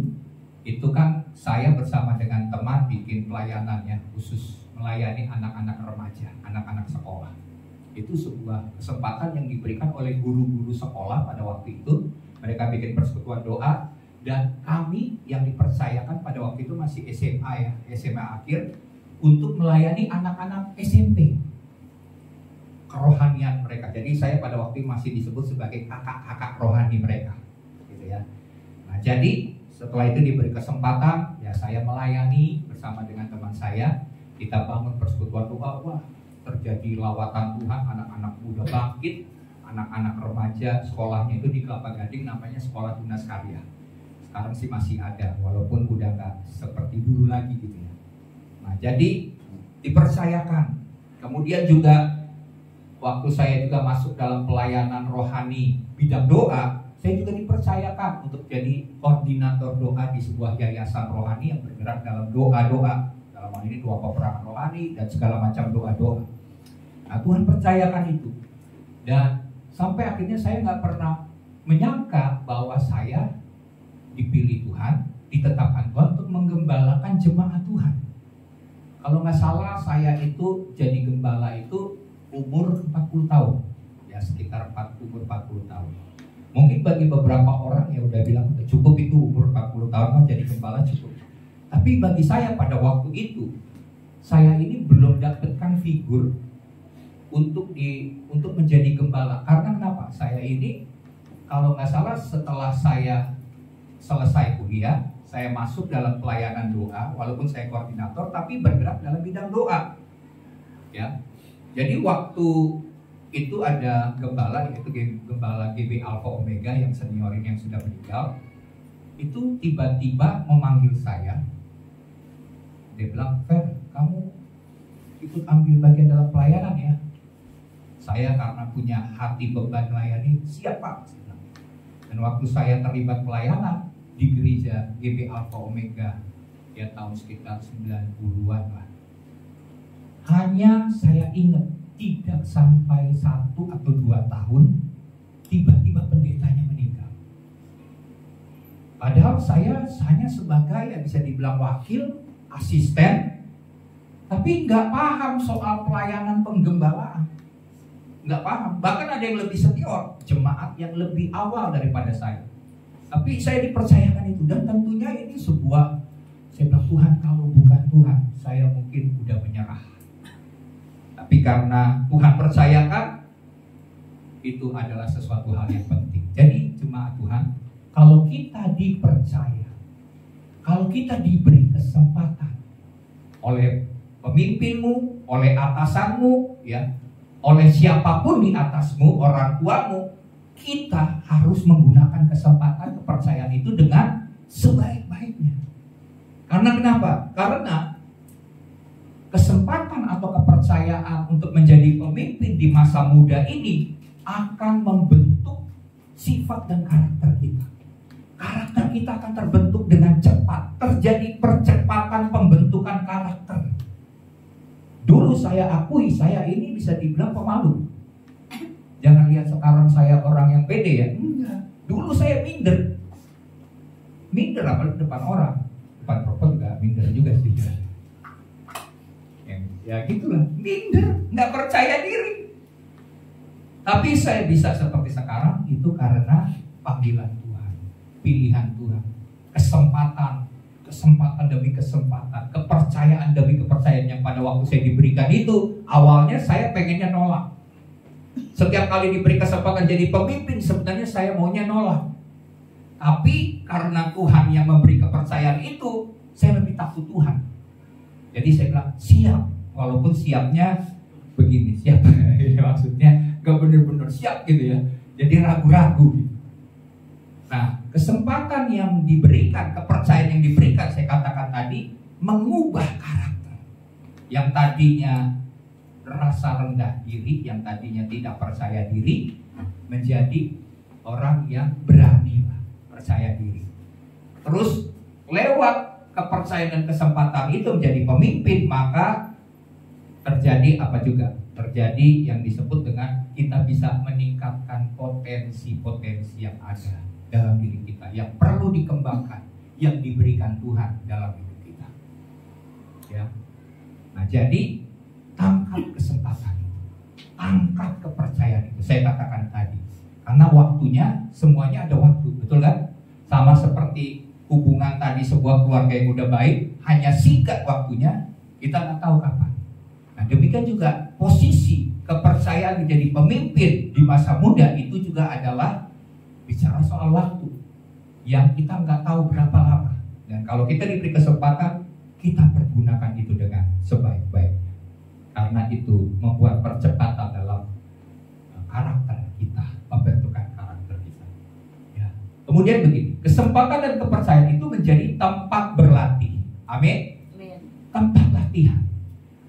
itu kan saya bersama dengan teman bikin pelayanannya, khusus melayani anak-anak remaja, anak-anak sekolah. Itu sebuah kesempatan yang diberikan oleh guru-guru sekolah pada waktu itu. Mereka bikin persekutuan doa, dan kami yang dipercayakan pada waktu itu masih SMA ya, SMA akhir, untuk melayani anak-anak SMP, kerohanian mereka. Jadi saya pada waktu itu masih disebut sebagai kakak-kakak rohani mereka, gitu ya. Nah, jadi setelah itu diberi kesempatan, ya saya melayani bersama dengan teman saya. Kita bangun persekutuan doa, wah terjadi lawatan Tuhan, anak-anak muda bangkit, anak-anak remaja, sekolahnya itu di Kelapa Gading, namanya Sekolah Tunas Karya. Sekarang sih masih ada, walaupun udah nggak seperti dulu lagi gitu ya. Nah, jadi dipercayakan. Kemudian juga waktu saya juga masuk dalam pelayanan rohani bidang doa, saya juga dipercayakan untuk jadi koordinator doa di sebuah yayasan rohani yang bergerak dalam doa-doa. Dalam hal ini doa peperangan rohani dan segala macam doa-doa. Nah, Tuhan percayakan itu. Dan sampai akhirnya saya nggak pernah menyangka bahwa saya dipilih Tuhan, ditetapkan Tuhan untuk menggembalakan jemaat Tuhan. Kalau nggak salah saya itu jadi gembala itu umur 40 tahun. Ya sekitar umur 40 tahun. Mungkin bagi beberapa orang ya udah bilang cukup itu umur 40 tahun mah jadi gembala cukup. Tapi bagi saya pada waktu itu, saya ini belum dapatkan figur untuk menjadi gembala. Karena kenapa? Saya ini kalau nggak salah setelah saya selesai kuliah, saya masuk dalam pelayanan doa, walaupun saya koordinator, tapi bergerak dalam bidang doa. Ya, jadi waktu itu ada gembala, yaitu gembala GB Alpha Omega yang senior ini yang sudah meninggal, itu tiba-tiba memanggil saya. Dia bilang, "Fer, kamu ikut ambil bagian dalam pelayanan ya?" Saya karena punya hati beban melayani, "Siap Pak." Dan waktu saya terlibat pelayanan di gereja GB Alpha Omega ya tahun sekitar 90-an lah. Hanya saya ingat tidak sampai 1 atau 2 tahun tiba-tiba pendetanya meninggal. Padahal saya hanya sebagai ya bisa dibilang wakil, asisten, tapi nggak paham soal pelayanan penggembalaan. Nggak paham, bahkan ada yang lebih senior, jemaat yang lebih awal daripada saya. Tapi saya dipercayakan itu, dan tentunya ini sebuah, saya bilang Tuhan, kalau bukan Tuhan saya mungkin udah menyerah. Tapi karena Tuhan percayakan, itu adalah sesuatu hal yang penting. Jadi jemaat Tuhan, kalau kita dipercaya, kalau kita diberi kesempatan oleh pemimpinmu, oleh atasanmu, ya, oleh siapapun di atasmu, orang tuamu, kita harus menggunakan kesempatan kepercayaan itu dengan sebaik-baiknya. Karena kenapa? Karena kesempatan atau kepercayaan untuk menjadi pemimpin di masa muda ini akan membentuk sifat dan karakter kita. Karakter kita akan terbentuk dengan cepat. Terjadi percepatan pembentukan karakter. Dulu saya akui, saya ini bisa dibilang pemalu. Jangan lihat sekarang saya orang yang pede ya. Enggak. Dulu saya minder. Minder apa depan orang. Depan perempuan juga minder juga sih. Ya gitulah, minder, nggak percaya diri. Tapi saya bisa seperti sekarang itu karena panggilan Tuhan, pilihan Tuhan, kesempatan demi kesempatan, kepercayaan demi kepercayaan yang pada waktu saya diberikan itu. Awalnya saya pengennya nolak. Setiap kali diberi kesempatan jadi pemimpin, sebenarnya saya maunya nolak. Tapi karena Tuhan yang memberi kepercayaan itu, saya lebih takut Tuhan. Jadi saya bilang siap, walaupun siapnya begini, siap. Maksudnya gak benar-benar siap gitu ya. Jadi ragu-ragu gitu. Nah, kesempatan yang diberikan, kepercayaan yang diberikan, saya katakan tadi, mengubah karakter. Yang tadinya rasa rendah diri, yang tadinya tidak percaya diri, menjadi orang yang berani, percaya diri. Terus lewat kepercayaan dan kesempatan itu menjadi pemimpin, maka terjadi apa juga? Terjadi yang disebut dengan kita bisa meningkatkan potensi-potensi yang ada dalam diri kita, yang perlu dikembangkan, yang diberikan Tuhan dalam hidup kita. Ya. Nah, jadi tangkap kesempatan itu, tangkap kepercayaan itu. Saya katakan tadi, karena waktunya, semuanya ada waktu, betul kan? Sama seperti hubungan tadi, sebuah keluarga yang udah baik, hanya singkat waktunya, kita nggak tahu kapan. Nah, demikian juga posisi kepercayaan menjadi pemimpin di masa muda itu juga adalah bicara soal waktu yang kita nggak tahu berapa lama. Dan kalau kita diberi kesempatan, kita pergunakan itu dengan sebaik-baiknya. Karena itu membuat percepatan dalam karakter kita, pembentukan karakter kita. Ya. Kemudian begini, kesempatan dan kepercayaan itu menjadi tempat berlatih. Amin. Tempat latihan.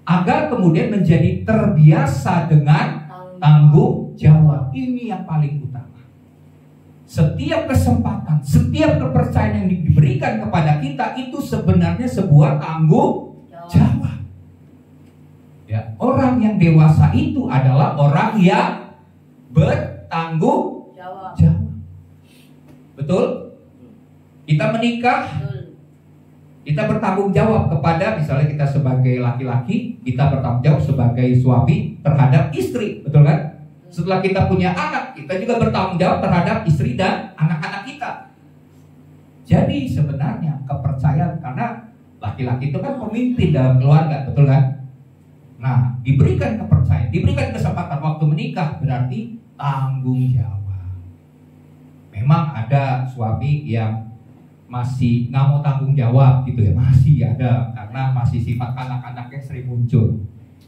Agar kemudian menjadi terbiasa dengan tanggung jawab. Ini yang paling utama. Setiap kesempatan, setiap kepercayaan yang diberikan kepada kita itu sebenarnya sebuah tanggung jawab. Ya, orang yang dewasa itu adalah orang yang bertanggung jawab. Betul? Kita menikah, kita bertanggung jawab kepada, misalnya kita sebagai laki-laki, kita bertanggung jawab sebagai suami terhadap istri, betul kan? Setelah kita punya anak, kita juga bertanggung jawab terhadap istri dan anak-anak kita. Jadi sebenarnya kepercayaan, karena laki-laki itu kan pemimpin dalam keluarga, betul kan? Nah, diberikan kepercayaan, diberikan kesempatan waktu menikah, berarti tanggung jawab. Memang ada suami yang masih nggak mau tanggung jawab gitu ya, masih ada, karena masih sifat anak-anaknya sering muncul.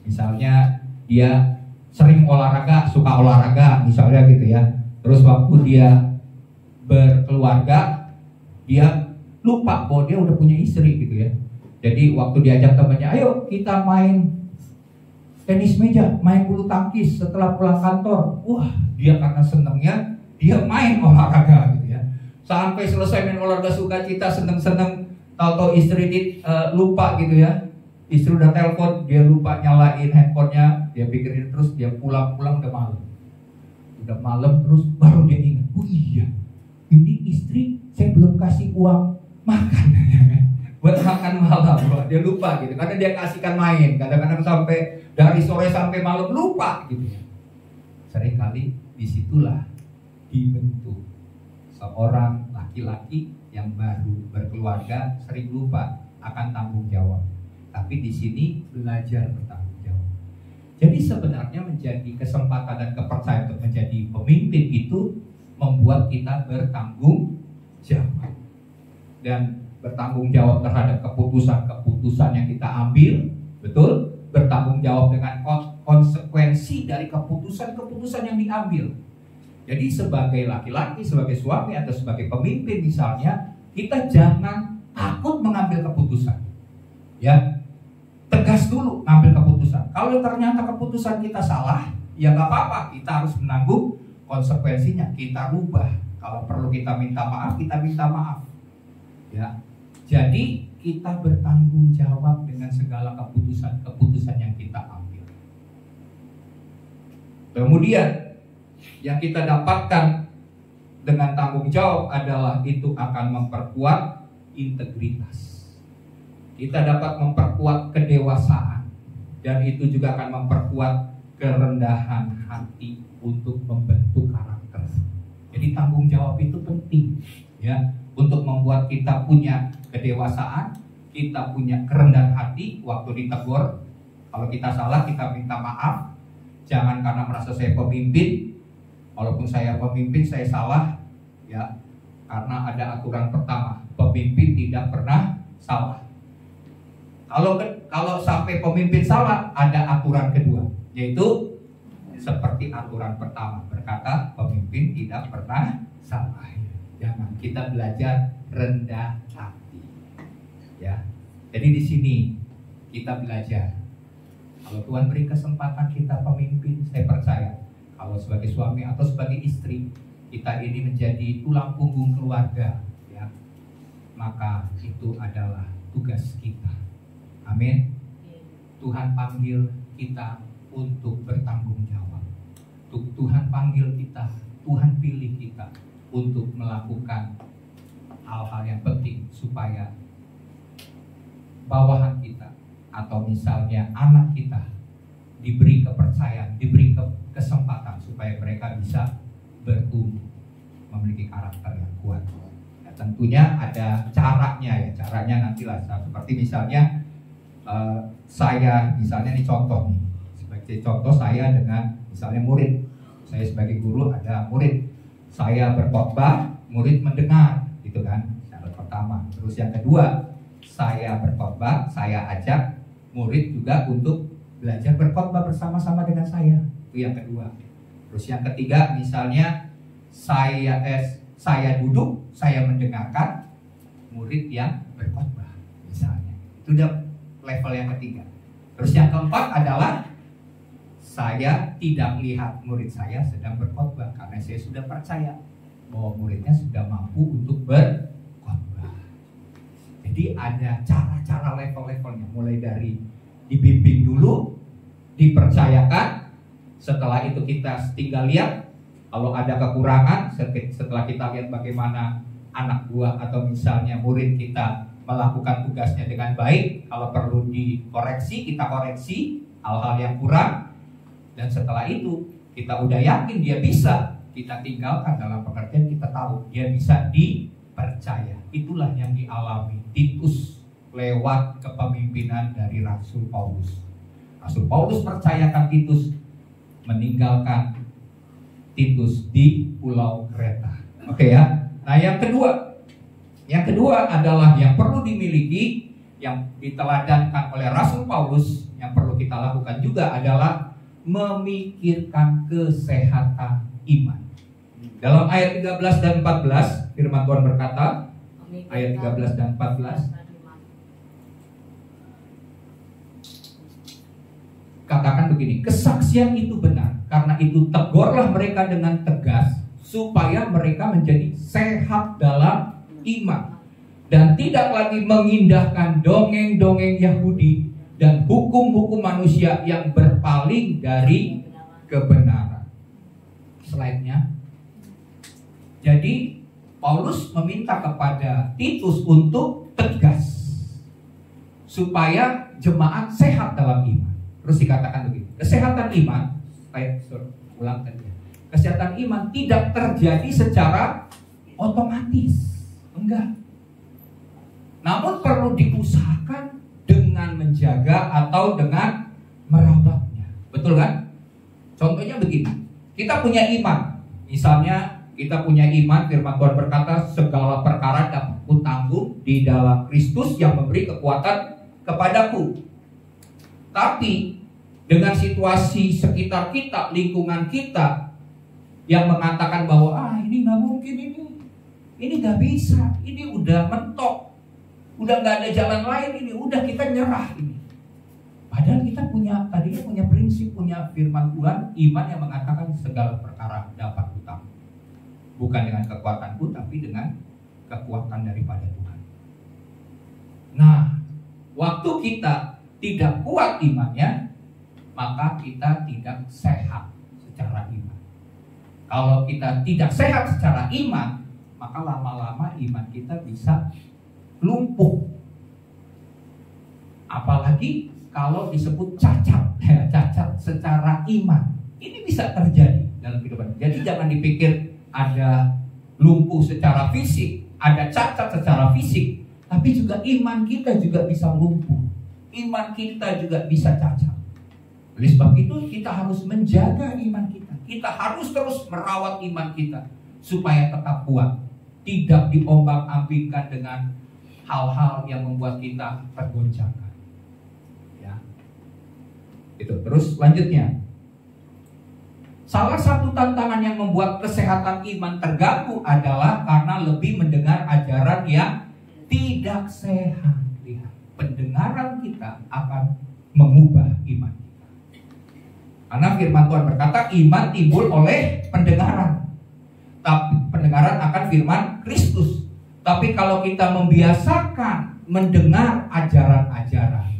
Misalnya dia sering olahraga, suka olahraga misalnya gitu ya. Terus waktu dia berkeluarga, dia lupa bahwa dia udah punya istri gitu ya. Jadi waktu diajak temannya, ayo kita main tenis meja, main bulu tangkis setelah pulang kantor. Wah, dia karena senengnya dia main olahraga gitu ya. Sampai selesai main olahraga sukacita, seneng-seneng, tahu-tahu istri lupa gitu ya. Istri udah telepon, dia lupa nyalain handphonenya, dia pikirin terus, dia pulang-pulang udah malam. Udah malam terus baru dia ingat, oh iya, ini istri saya belum kasih uang makan buat makan malam. Dia lupa gitu, karena dia kasihkan main. Kadang-kadang sampai dari sore sampai malam lupa gitu ya. Seringkali disitulah dibentuk seorang laki laki-laki yang baru berkeluarga sering lupa akan tanggung jawab. Tapi di sini belajar bertanggung jawab. Jadi sebenarnya menjadi kesempatan dan kepercayaan untuk menjadi pemimpin itu membuat kita bertanggung jawab. Dan bertanggung jawab terhadap keputusan-keputusan yang kita ambil, betul? Bertanggung jawab dengan konsekuensi dari keputusan-keputusan yang diambil. Jadi sebagai laki-laki, sebagai suami atau sebagai pemimpin misalnya, kita jangan takut mengambil keputusan. Ya, tegas dulu ngambil keputusan. Kalau ternyata keputusan kita salah, ya nggak apa-apa, kita harus menanggung konsekuensinya. Kita rubah. Kalau perlu kita minta maaf, kita minta maaf. Ya, jadi kita bertanggung jawab dengan segala keputusan-keputusan yang kita ambil. Kemudian yang kita dapatkan dengan tanggung jawab adalah itu akan memperkuat integritas. Kita dapat memperkuat kedewasaan, dan itu juga akan memperkuat kerendahan hati untuk membentuk karakter. Jadi tanggung jawab itu penting, ya, untuk membuat kita punya kedewasaan, kita punya kerendahan hati waktu ditegur. Kalau kita salah, kita minta maaf. Jangan karena merasa saya pemimpin, walaupun saya pemimpin saya salah, ya, karena ada aturan pertama, pemimpin tidak pernah salah. Kalau sampai pemimpin salah, ada aturan kedua, yaitu seperti aturan pertama, berkata pemimpin tidak pernah salah. Jangan, kita belajar rendah hati. Ya, jadi di sini kita belajar. Kalau Tuhan beri kesempatan kita pemimpin, saya percaya kalau sebagai suami atau sebagai istri, kita ini menjadi tulang punggung keluarga, ya, maka itu adalah tugas kita. Amin. Tuhan panggil kita untuk bertanggung jawab. Tuhan panggil kita, Tuhan pilih kita untuk melakukan hal-hal yang penting supaya bawahan kita atau misalnya anak kita diberi kepercayaan, diberi kesempatan supaya mereka bisa bertumbuh, memiliki karakter yang kuat. Ya, tentunya ada caranya, ya, caranya nantilah seperti misalnya saya misalnya nih contoh nih, sebagai contoh saya dengan misalnya murid, saya sebagai guru ada murid, saya berkhotbah, murid mendengar, gitu kan, syarat pertama. Terus yang kedua, saya berkhotbah, saya ajak murid juga untuk belajar berkhotbah bersama-sama dengan saya. Itu yang kedua. Terus yang ketiga, misalnya saya duduk, saya mendengarkan murid yang berkhotbah, misalnya. Itu udah level yang ketiga. Terus yang keempat adalah saya tidak melihat murid saya sedang berkhotbah karena saya sudah percaya bahwa muridnya sudah mampu untuk berkhotbah. Jadi ada cara-cara level-levelnya, mulai dari dibimbing dulu, dipercayakan, setelah itu kita tinggal lihat kalau ada kekurangan, setelah kita lihat bagaimana anak buah atau misalnya murid kita melakukan tugasnya dengan baik, kalau perlu dikoreksi, kita koreksi hal-hal yang kurang. Dan setelah itu kita udah yakin dia bisa, kita tinggalkan dalam pengertian kita tahu dia bisa dipercaya. Itulah yang dialami Titus lewat kepemimpinan dari Rasul Paulus. Rasul Paulus percayakan Titus, meninggalkan Titus di Pulau Kreta. Oke ya. Nah yang kedua adalah yang perlu dimiliki, yang diteladankan oleh Rasul Paulus, yang perlu kita lakukan juga adalah memikirkan kesehatan iman. Dalam ayat 13 dan 14 firman Tuhan berkata, ayat 13 dan 14, katakan begini, kesaksian itu benar, karena itu tegurlah mereka dengan tegas supaya mereka menjadi sehat dalam iman dan tidak lagi mengindahkan dongeng-dongeng Yahudi dan hukum-hukum manusia yang berpaling dari kebenaran. Slide-nya. Jadi Paulus meminta kepada Titus untuk tegas supaya jemaat sehat dalam iman. Terus dikatakan begini, kesehatan iman, ulang tadi. Kesehatan iman tidak terjadi secara otomatis. Enggak. Namun perlu diusahakan dengan menjaga atau dengan merawatnya. Betul kan? Contohnya begini. Kita punya iman. Misalnya kita punya iman, firman Tuhan berkata segala perkara dapat kutanggung di dalam Kristus yang memberi kekuatan kepadaku. Tapi dengan situasi sekitar kita, lingkungan kita yang mengatakan bahwa ini nggak mungkin, ini nggak bisa, ini udah mentok, udah nggak ada jalan lain, ini udah kita nyerah ini. Padahal kita tadinya punya prinsip, punya firman Tuhan, iman yang mengatakan segala perkara dapat kutanggung. Bukan dengan kekuatanku, tapi dengan kekuatan daripada Tuhan. Nah, waktu kita tidak kuat imannya, maka kita tidak sehat secara iman. Kalau kita tidak sehat secara iman, maka lama-lama iman kita bisa lumpuh. Apalagi kalau disebut cacat, cacat secara iman. Ini bisa terjadi dalam kehidupan. Jadi jangan dipikir ada lumpuh secara fisik, ada cacat secara fisik, tapi juga iman kita juga bisa lumpuh. Iman kita juga bisa cacat. Oleh sebab itu kita harus menjaga iman kita. Kita harus terus merawat iman kita supaya tetap kuat, tidak diombang-ambingkan dengan hal-hal yang membuat kita tergoncangkan. Ya. Itu. Terus lanjutnya. Salah satu tantangan yang membuat kesehatan iman terganggu adalah karena lebih mendengar ajaran yang tidak sehat. Lihat, pendengaran kita akan mengubah iman kita. Karena firman Tuhan berkata iman timbul oleh pendengaran. Tapi pendengaran akan firman Kristus. Tapi kalau kita membiasakan mendengar ajaran-ajaran,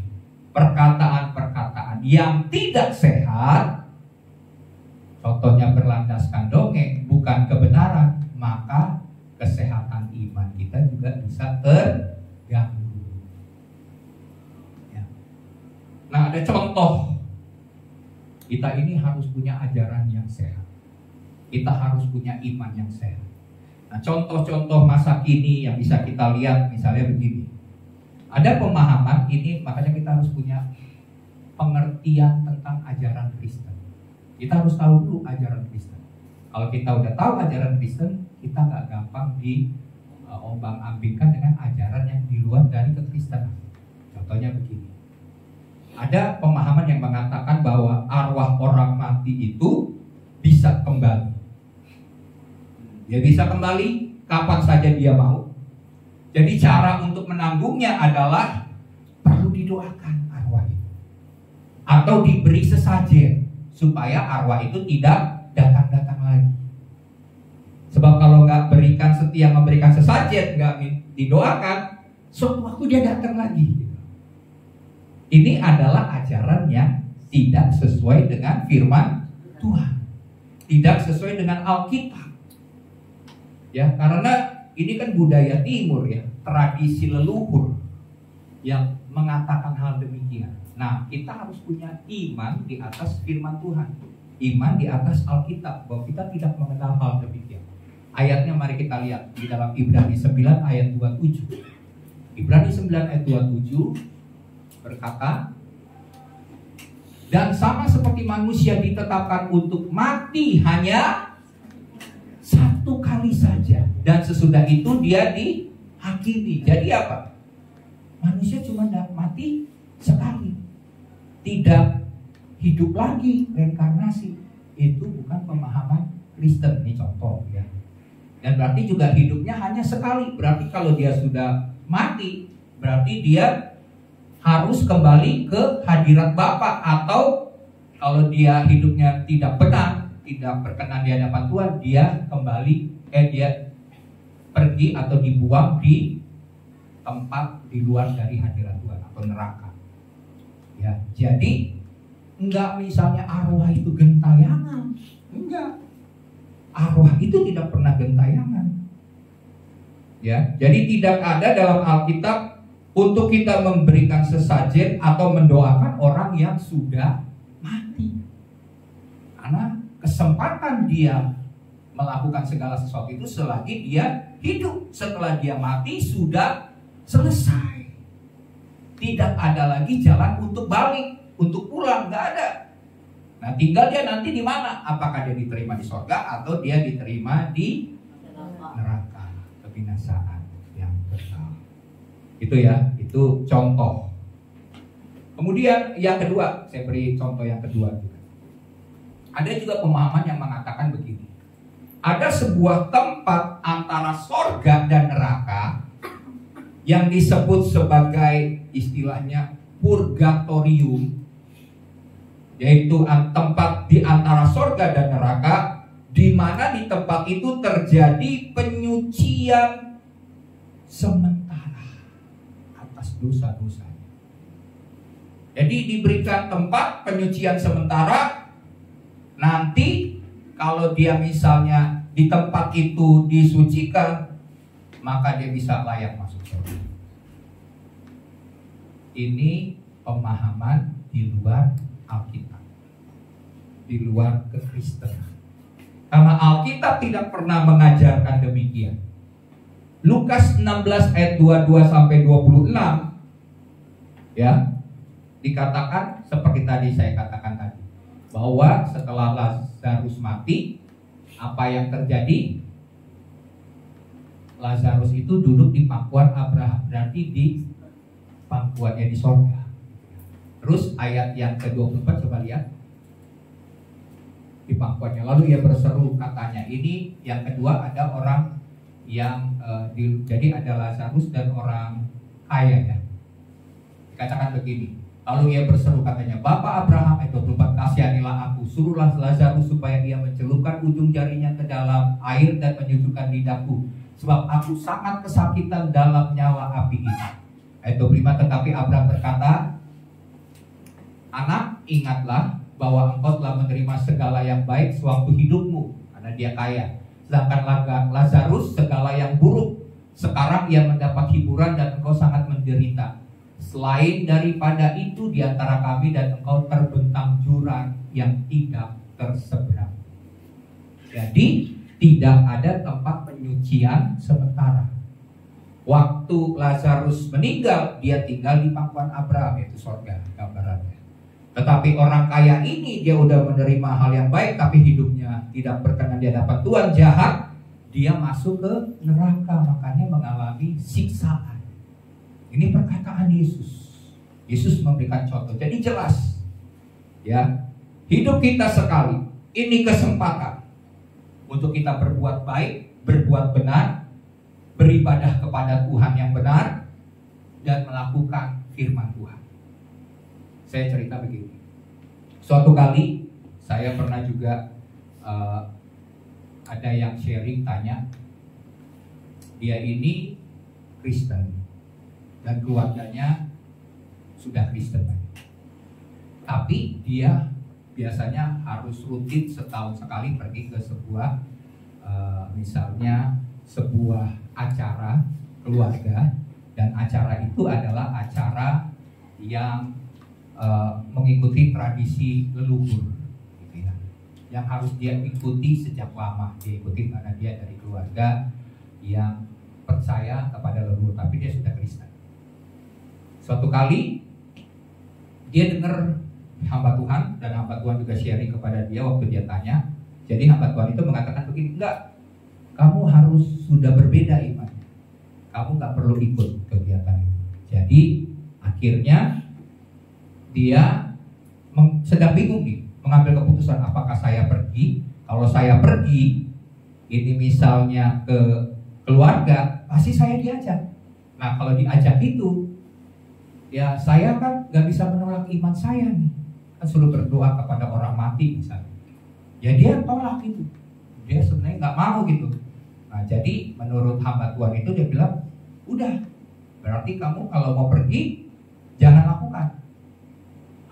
perkataan-perkataan yang tidak sehat, contohnya berlandaskan dongeng, bukan kebenaran, maka kesehatan iman kita juga bisa terganggu. Ya. Nah, ada contoh. Kita ini harus punya ajaran yang sehat. Kita harus punya iman yang sehat. Nah, contoh-contoh masa kini yang bisa kita lihat misalnya begini. Ada pemahaman ini, makanya kita harus punya pengertian tentang ajaran Kristen. Kita harus tahu dulu ajaran Kristen. Kalau kita udah tahu ajaran Kristen, kita nggak gampang diombang-ambingkan dengan ajaran yang di luar dari kekristenan. Contohnya begini. Ada pemahaman yang mengatakan bahwa arwah orang mati itu bisa kembali. Dia bisa kembali kapan saja dia mau. Jadi cara untuk menanggungnya adalah perlu didoakan arwah itu. Atau diberi sesajen supaya arwah itu tidak datang-datang lagi. Sebab kalau nggak memberikan sesajen, nggak didoakan, suatu waktu dia datang lagi. Ini adalah ajaran yang tidak sesuai dengan firman Tuhan, tidak sesuai dengan Alkitab. Ya, karena ini kan budaya Timur ya, tradisi leluhur yang mengatakan hal demikian. Nah, kita harus punya iman di atas firman Tuhan, iman di atas Alkitab, bahwa kita tidak mengenal hal demikian. Ayatnya mari kita lihat di dalam Ibrani 9 ayat 27. Ibrani 9 ayat 27 berkata, dan sama seperti manusia ditetapkan untuk mati hanya satu kali saja, dan sesudah itu dia dihakimi. Jadi apa? Manusia cuma mati sekali, tidak hidup lagi, reinkarnasi. Itu bukan pemahaman Kristen. Ini contoh ya. Dan berarti juga hidupnya hanya sekali. Berarti kalau dia sudah mati, berarti dia harus kembali ke hadirat Bapa. Atau kalau dia hidupnya tidak benar, tidak berkenan di hadapan Tuhan, dia kembali, dia pergi atau dibuang di tempat di luar dari hadirat Tuhan atau neraka. Ya, jadi enggak misalnya arwah itu gentayangan, enggak. Arwah itu tidak pernah gentayangan. Ya, jadi tidak ada dalam Alkitab untuk kita memberikan sesajen atau mendoakan orang yang sudah mati. Karena kesempatan dia melakukan segala sesuatu itu selagi dia hidup. Setelah dia mati sudah selesai. Tidak ada lagi jalan untuk balik, untuk pulang, nggak ada. Nah, tinggal dia nanti di mana? Apakah dia diterima di sorga atau dia diterima di neraka, kebinasaan yang kekal. Itu ya, itu contoh. Kemudian yang kedua, saya beri contoh yang kedua juga. Ada juga pemahaman yang mengatakan begini. Ada sebuah tempat antara sorga dan neraka yang disebut sebagai istilahnya purgatorium, yaitu tempat di antara sorga dan neraka, di mana di tempat itu terjadi penyucian sementara atas dosa-dosanya. Jadi diberikan tempat penyucian sementara. Nanti kalau dia misalnya di tempat itu disucikan, maka dia bisa layak masuk surga. Ini pemahaman di luar Alkitab, di luar kekristenan. Karena Alkitab tidak pernah mengajarkan demikian. Lukas 16 ayat 22 sampai 26 ya, dikatakan seperti tadi saya katakan tadi, bahwa setelah Lazarus mati, apa yang terjadi? Lazarus itu duduk di pangkuan Abraham, berarti di pangkuannya di sorga. Terus ayat yang ke-24 coba lihat, di pangkuannya. Lalu ia berseru, katanya. Ini yang kedua, ada orang yang jadi ada Lazarus dan orang kaya ya. Dikatakan begini, lalu ia berseru, katanya, Bapak Abraham, ayat 24, kasihanilah aku, suruhlah Lazarus supaya ia mencelupkan ujung jarinya ke dalam air dan menyejukkan lidahku, sebab aku sangat kesakitan dalam nyala api ini. Ayat 25, tetapi Abraham berkata, anak, ingatlah bahwa engkau telah menerima segala yang baik sewaktu hidupmu, karena dia kaya. Sedangkan Lazarus segala yang buruk. Sekarang ia mendapat hiburan dan engkau sangat menderita. Selain daripada itu, di antara kami dan engkau terbentang jurang yang tidak terseberang. Jadi tidak ada tempat penyucian sementara. Waktu Lazarus meninggal, dia tinggal di pangkuan Abraham, yaitu sorga gambarannya. Tetapi orang kaya ini, dia udah menerima hal yang baik, tapi hidupnya tidak berkenan di hadapan Tuhan, jahat, dia masuk ke neraka, makanya mengalami siksaan. Ini perkataan Yesus. Yesus memberikan contoh. Jadi jelas, ya, hidup kita sekali, ini kesempatan untuk kita berbuat baik, berbuat benar, beribadah kepada Tuhan yang benar, dan melakukan firman Tuhan. Saya cerita begini. Suatu kali saya pernah juga ada yang sharing, tanya, dia ini Kristen dan keluarganya sudah Kristen, tapi dia biasanya harus rutin setahun sekali pergi ke sebuah misalnya sebuah acara keluarga, dan acara itu adalah acara yang mengikuti tradisi leluhur, gitu ya, yang harus dia ikuti sejak lama. Dia ikuti karena dia dari keluarga yang percaya kepada leluhur, tapi dia sudah Kristen. Suatu kali dia dengar hamba Tuhan, dan hamba Tuhan juga sharing kepada dia waktu dia tanya. Jadi hamba Tuhan itu mengatakan begini, enggak, kamu harus sudah berbeda imannya, kamu nggak perlu ikut kegiatan itu. Jadi akhirnya dia sedang bingung nih, mengambil keputusan, apakah saya pergi? Kalau saya pergi, ini misalnya ke keluarga, pasti saya diajak. Nah kalau diajak itu, ya saya kan nggak bisa menolak iman saya nih, kan suruh berdoa kepada orang mati misalnya. Ya dia tolak itu, dia sebenarnya nggak mau gitu. Nah jadi menurut hamba Tuhan itu dia bilang, udah, berarti kamu kalau mau pergi jangan lakukan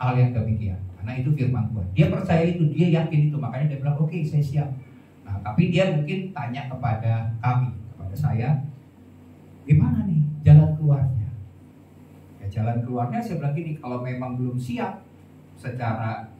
hal yang demikian, karena itu firman Tuhan. Dia percaya itu, dia yakin itu, makanya dia bilang oke, saya siap. Nah tapi dia mungkin tanya kepada kami, kepada saya, gimana nih jalan keluarnya? Ya jalan keluarnya saya bilang gini, kalau memang belum siap secara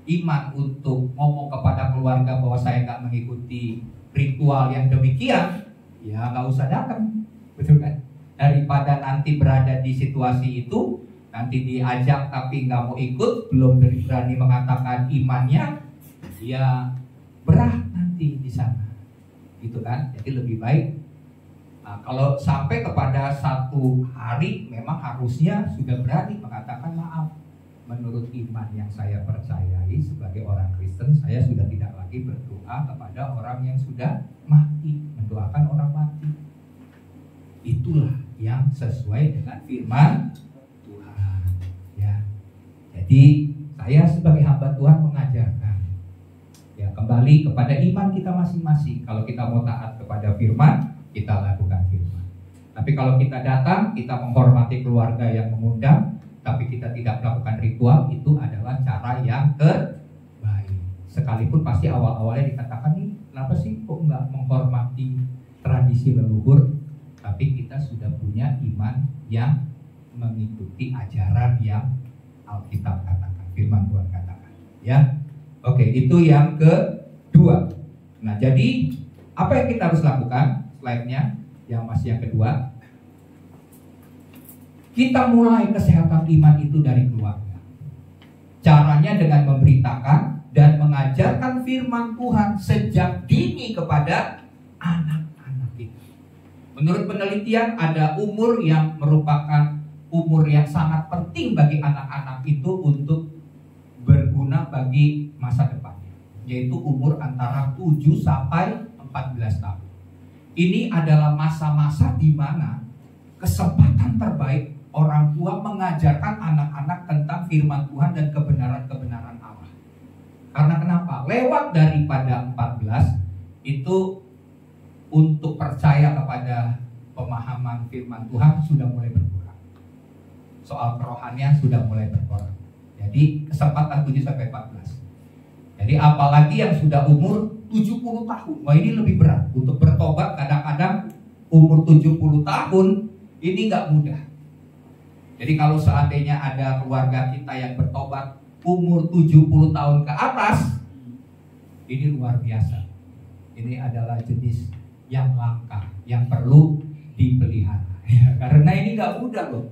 iman untuk ngomong kepada keluarga bahwa saya nggak mengikuti ritual yang demikian, ya nggak usah datang, betul kan? Daripada nanti berada di situasi itu, nanti diajak tapi nggak mau ikut, belum berani mengatakan imannya, ya berat nanti di sana, gitu kan? Jadi lebih baik. Nah, kalau sampai kepada satu hari, memang harusnya sudah berani mengatakan maaf. Menurut iman yang saya percayai sebagai orang Kristen, saya sudah tidak lagi berdoa kepada orang yang sudah mati, mendoakan orang mati. Itulah yang sesuai dengan firman Tuhan. Ya, jadi saya sebagai hamba Tuhan mengajarkan, ya kembali kepada iman kita masing-masing. Kalau kita mau taat kepada firman, kita lakukan firman. Tapi kalau kita datang, kita menghormati keluarga yang mengundang, tapi kita tidak melakukan ritual, itu adalah cara yang terbaik. Sekalipun pasti awal-awalnya dikatakan, nih kenapa sih kok nggak menghormati tradisi leluhur? Tapi kita sudah punya iman yang mengikuti ajaran yang Alkitab katakan, firman Tuhan katakan. Ya, oke, itu yang kedua. Nah, jadi apa yang kita harus lakukan? Slide-nya yang masih yang kedua. Kita mulai kesehatan iman itu dari keluarga. Caranya dengan memberitakan dan mengajarkan firman Tuhan sejak dini kepada anak-anak kita. Menurut penelitian, ada umur yang merupakan umur yang sangat penting bagi anak-anak itu untuk berguna bagi masa depannya, yaitu umur antara 7 sampai 14 tahun. Ini adalah masa-masa di mana kesempatan terbaik orang tua mengajarkan anak-anak tentang firman Tuhan dan kebenaran-kebenaran Allah. Karena kenapa? Lewat daripada 14 itu untuk percaya kepada pemahaman firman Tuhan sudah mulai berkurang. Soal kerohanian sudah mulai berkurang. Jadi kesempatan 7 sampai 14. Jadi apalagi yang sudah umur 70 tahun. Wah, ini lebih berat. Untuk bertobat kadang-kadang umur 70 tahun ini nggak mudah. Jadi kalau seandainya ada keluarga kita yang bertobat umur 70 tahun ke atas, ini luar biasa. Ini adalah jenis yang langka, yang perlu dipelihara. Ya, karena ini nggak mudah loh.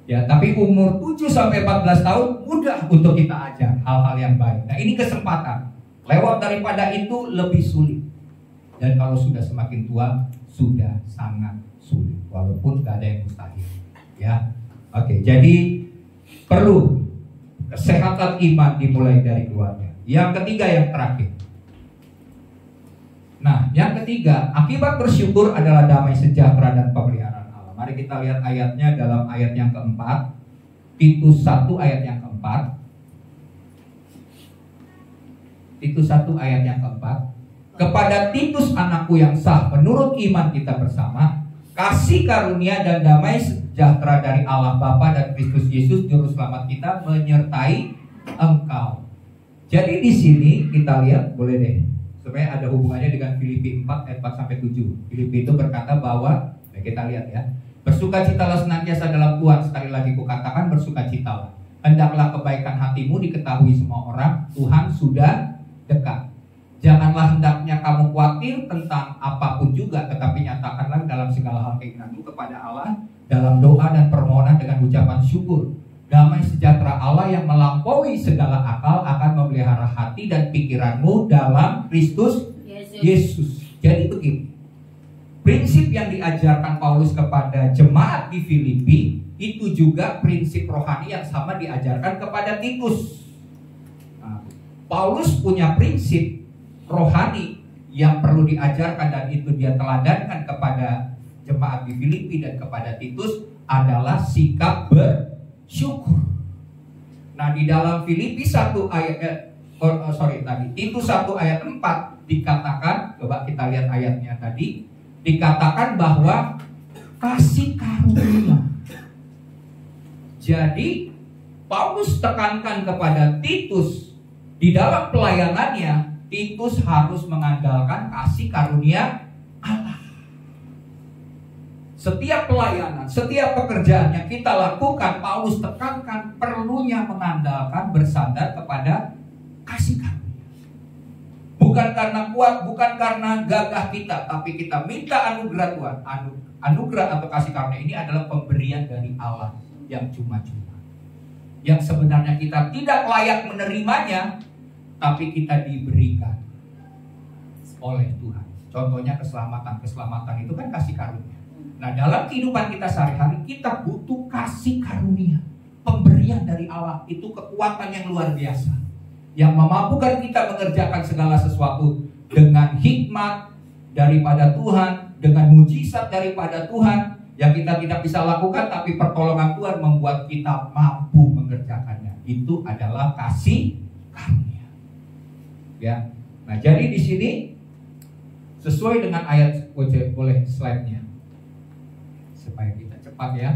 Ya, tapi umur 7 sampai 14 tahun mudah untuk kita ajar hal-hal yang baik. Nah, ini kesempatan. Lewat daripada itu lebih sulit. Dan kalau sudah semakin tua, sudah sangat sulit. Walaupun nggak ada yang mustahil. Ya. Oke, jadi perlu kesehatan iman dimulai dari keluarga. Yang ketiga, yang terakhir. Nah, yang ketiga, akibat bersyukur adalah damai sejahtera dan pemeliharaan Allah. Mari kita lihat ayatnya dalam ayat yang keempat. Titus 1 ayat yang keempat. Titus 1 ayat yang keempat. Kepada Titus anakku yang sah menurut iman kita bersama, kasih karunia dan damai sejahtera dari Allah Bapa dan Kristus Yesus Juru Selamat kita menyertai engkau. Jadi di sini kita lihat, boleh deh, supaya ada hubungannya dengan Filipi 4 ayat 4 sampai 7. Filipi itu berkata bahwa, kita lihat ya, bersukacitalah senantiasa dalam Tuhan. Sekali lagi kukatakan, bersukacitalah. Hendaklah kebaikan hatimu diketahui semua orang. Tuhan sudah dekat. Janganlah hendaknya kamu khawatir tentang apapun juga, tetapi nyatakanlah dalam segala hal keinginanmu kepada Allah dalam doa dan permohonan dengan ucapan syukur. Damai sejahtera Allah yang melampaui segala akal akan memelihara hati dan pikiranmu dalam Kristus Yesus. Jadi begini, prinsip yang diajarkan Paulus kepada jemaat di Filipi itu juga prinsip rohani yang sama diajarkan kepada Titus. Nah, Paulus punya prinsip rohani yang perlu diajarkan dan itu dia teladankan kepada jemaat di Filipi dan kepada Titus adalah sikap bersyukur. Nah, di dalam Filipi 1 ayat Titus 1 ayat 4 dikatakan, coba kita lihat ayatnya tadi, dikatakan bahwa kasih karunia. Jadi Paulus tekankan kepada Titus di dalam pelayanannya, Titus harus mengandalkan kasih karunia Allah. Setiap pelayanan, setiap pekerjaan yang kita lakukan, Paulus tekankan perlunya mengandalkan, bersandar kepada kasih karunia. Bukan Bukan karena kuat, bukan karena gagah kita, tapi kita minta anugerah Tuhan. Anugerah atau kasih karunia ini adalah pemberian dari Allah yang cuma-cuma, yang sebenarnya kita tidak layak menerimanya, tapi kita diberikan oleh Tuhan. Contohnya keselamatan itu kan kasih karunia. Nah, dalam kehidupan kita sehari-hari kita butuh kasih karunia, pemberian dari Allah. Itu kekuatan yang luar biasa, yang memampukan kita mengerjakan segala sesuatu dengan hikmat daripada Tuhan, dengan mujizat daripada Tuhan yang kita tidak bisa lakukan, tapi pertolongan Tuhan membuat kita mampu mengerjakannya. Itu adalah kasih karunia. Ya. Nah, jadi di sini sesuai dengan ayat, boleh slide-nya supaya kita cepat ya.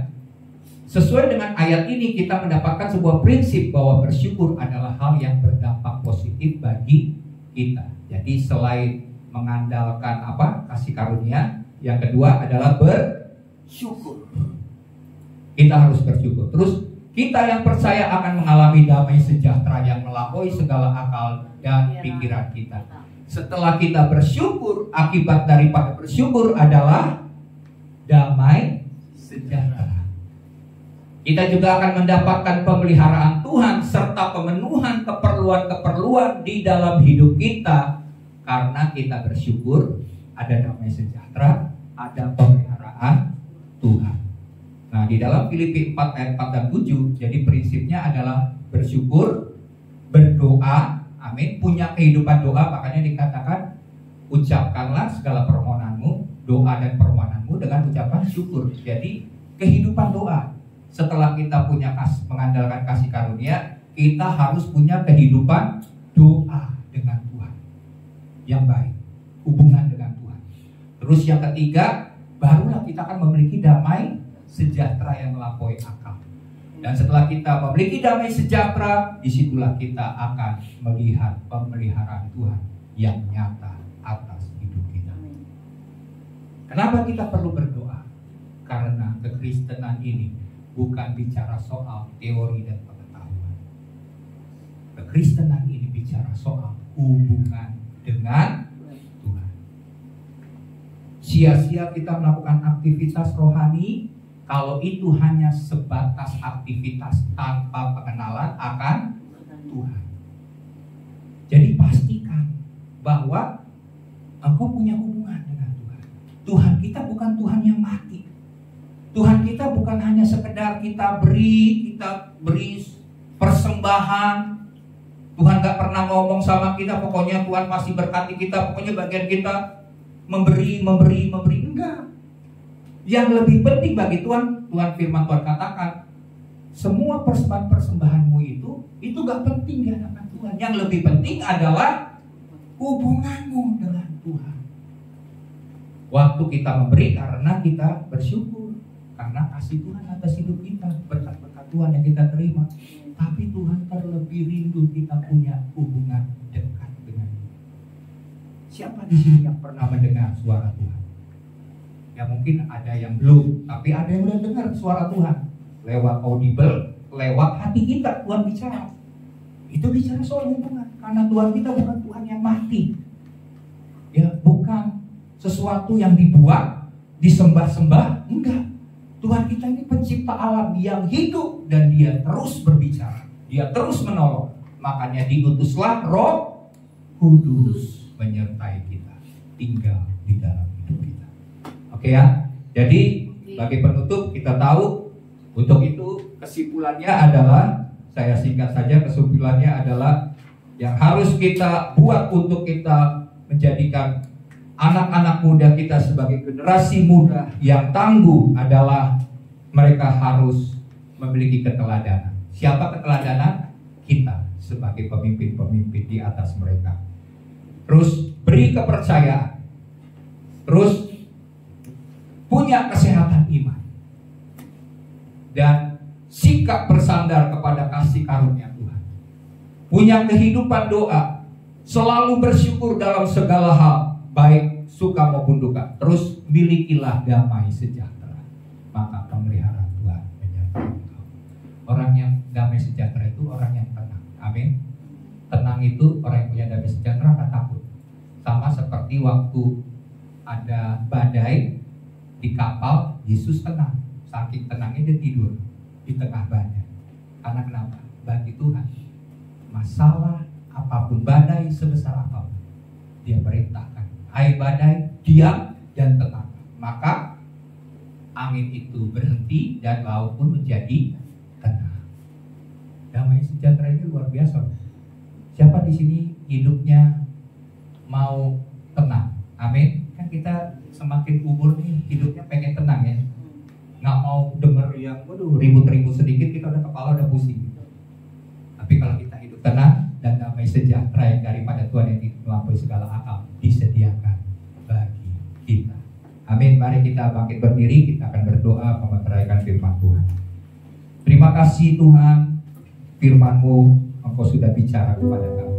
Sesuai dengan ayat ini kita mendapatkan sebuah prinsip bahwa bersyukur adalah hal yang berdampak positif bagi kita. Jadi selain mengandalkan kasih karunia, yang kedua adalah bersyukur. Kita harus bersyukur. Terus kita yang percaya akan mengalami damai sejahtera yang melampaui segala akal dan pikiran kita. Setelah kita bersyukur, akibat daripada bersyukur adalah damai sejahtera. Kita juga akan mendapatkan pemeliharaan Tuhan serta pemenuhan keperluan-keperluan di dalam hidup kita. Karena kita bersyukur, ada damai sejahtera, ada pemeliharaan Tuhan. Nah, di dalam Filipi 4 ayat 4 dan 7, jadi prinsipnya adalah bersyukur, berdoa, amin, punya kehidupan doa. Makanya dikatakan, ucapkanlah segala permohonanmu, doa dan permohonanmu dengan ucapan syukur. Jadi kehidupan doa. Setelah kita punya mengandalkan kasih karunia, kita harus punya kehidupan doa dengan Tuhan yang baik, hubungan dengan Tuhan. Terus yang ketiga, barulah kita akan memiliki damai sejahtera yang melampaui akal. Dan setelah kita memiliki damai sejahtera, disitulah kita akan melihat pemeliharaan Tuhan yang nyata atas hidup kita. Kenapa kita perlu berdoa? Karena kekristenan ini bukan bicara soal teori dan pengetahuan. Kekristenan ini bicara soal hubungan dengan Tuhan. Sia-sia kita melakukan aktivitas rohani kalau itu hanya sebatas aktivitas tanpa pengenalan akan Tuhan. Jadi pastikan bahwa engkau punya hubungan dengan Tuhan. Tuhan kita bukan Tuhan yang mati. Tuhan kita bukan hanya sekedar kita beri persembahan. Tuhan gak pernah ngomong sama kita, pokoknya Tuhan pasti berkati kita, pokoknya bagian kita memberi. Enggak. Yang lebih penting bagi Tuhan firman Tuhan katakan, semua persembahan-persembahanmu itu gak penting di hadapan Tuhan. Yang lebih penting adalah hubunganmu dengan Tuhan. Waktu kita memberi karena kita bersyukur, karena kasih Tuhan atas hidup kita, berkat-berkat Tuhan yang kita terima. Tapi Tuhan terlebih rindu kita punya hubungan dekat dengan Dia. Siapa di sini yang pernah mendengar suara Tuhan? Ya mungkin ada yang belum, tapi ada yang udah dengar suara Tuhan lewat audible, lewat hati kita. Tuhan bicara. Itu bicara soal hubungan. Karena Tuhan kita bukan Tuhan yang mati. Ya, bukan sesuatu yang dibuat, disembah-sembah, enggak. Tuhan kita ini pencipta alam yang hidup dan Dia terus berbicara, Dia terus menolong. Makanya diutuslah Roh Kudus menyertai kita, tinggal di dalam hidup kita. Oke ya. Jadi bagi penutup kita tahu, untuk itu kesimpulannya adalah, saya singkat saja, kesimpulannya adalah yang harus kita buat untuk kita menjadikan anak-anak muda kita sebagai generasi muda yang tangguh adalah mereka harus memiliki keteladanan. Siapa keteladanan? Kita sebagai pemimpin-pemimpin di atas mereka. Terus beri kepercayaan. Terus punya kesehatan iman. Dan sikap bersandar kepada kasih karunia Tuhan. Punya kehidupan doa. Selalu bersyukur dalam segala hal, baik suka maupun duka. Terus milikilah damai sejahtera, maka pemeliharaan Tuhan menyertai engkau. Orang yang damai sejahtera itu orang yang tenang. Amin. Tenang itu orang yang punya damai sejahtera, tak takut. Sama seperti waktu ada badai di kapal, Yesus tenang. Saking tenangnya dia tidur di tengah badai. Karena kenapa? Bagi Tuhan, masalah apapun, badai sebesar apapun, dia perintahkan, hai badai, diam dan tenang. Maka angin itu berhenti dan laut pun menjadi tenang. Damai sejahtera ini luar biasa. Siapa di sini hidupnya mau tenang? Amin. Kan kita semakin umur nih, hidupnya pengen tenang ya. Nggak mau denger yang ribut-ribut sedikit kita udah kepala udah pusing. Tapi kalau kita hidup tenang dan damai sejahtera yang daripada Tuhan yang melampaui segala akal disediakan bagi kita. Amin. Mari kita bangkit berdiri, kita akan berdoa memeteraikan firman Tuhan. Terima kasih Tuhan, firman-Mu Engkau sudah bicara kepada kami.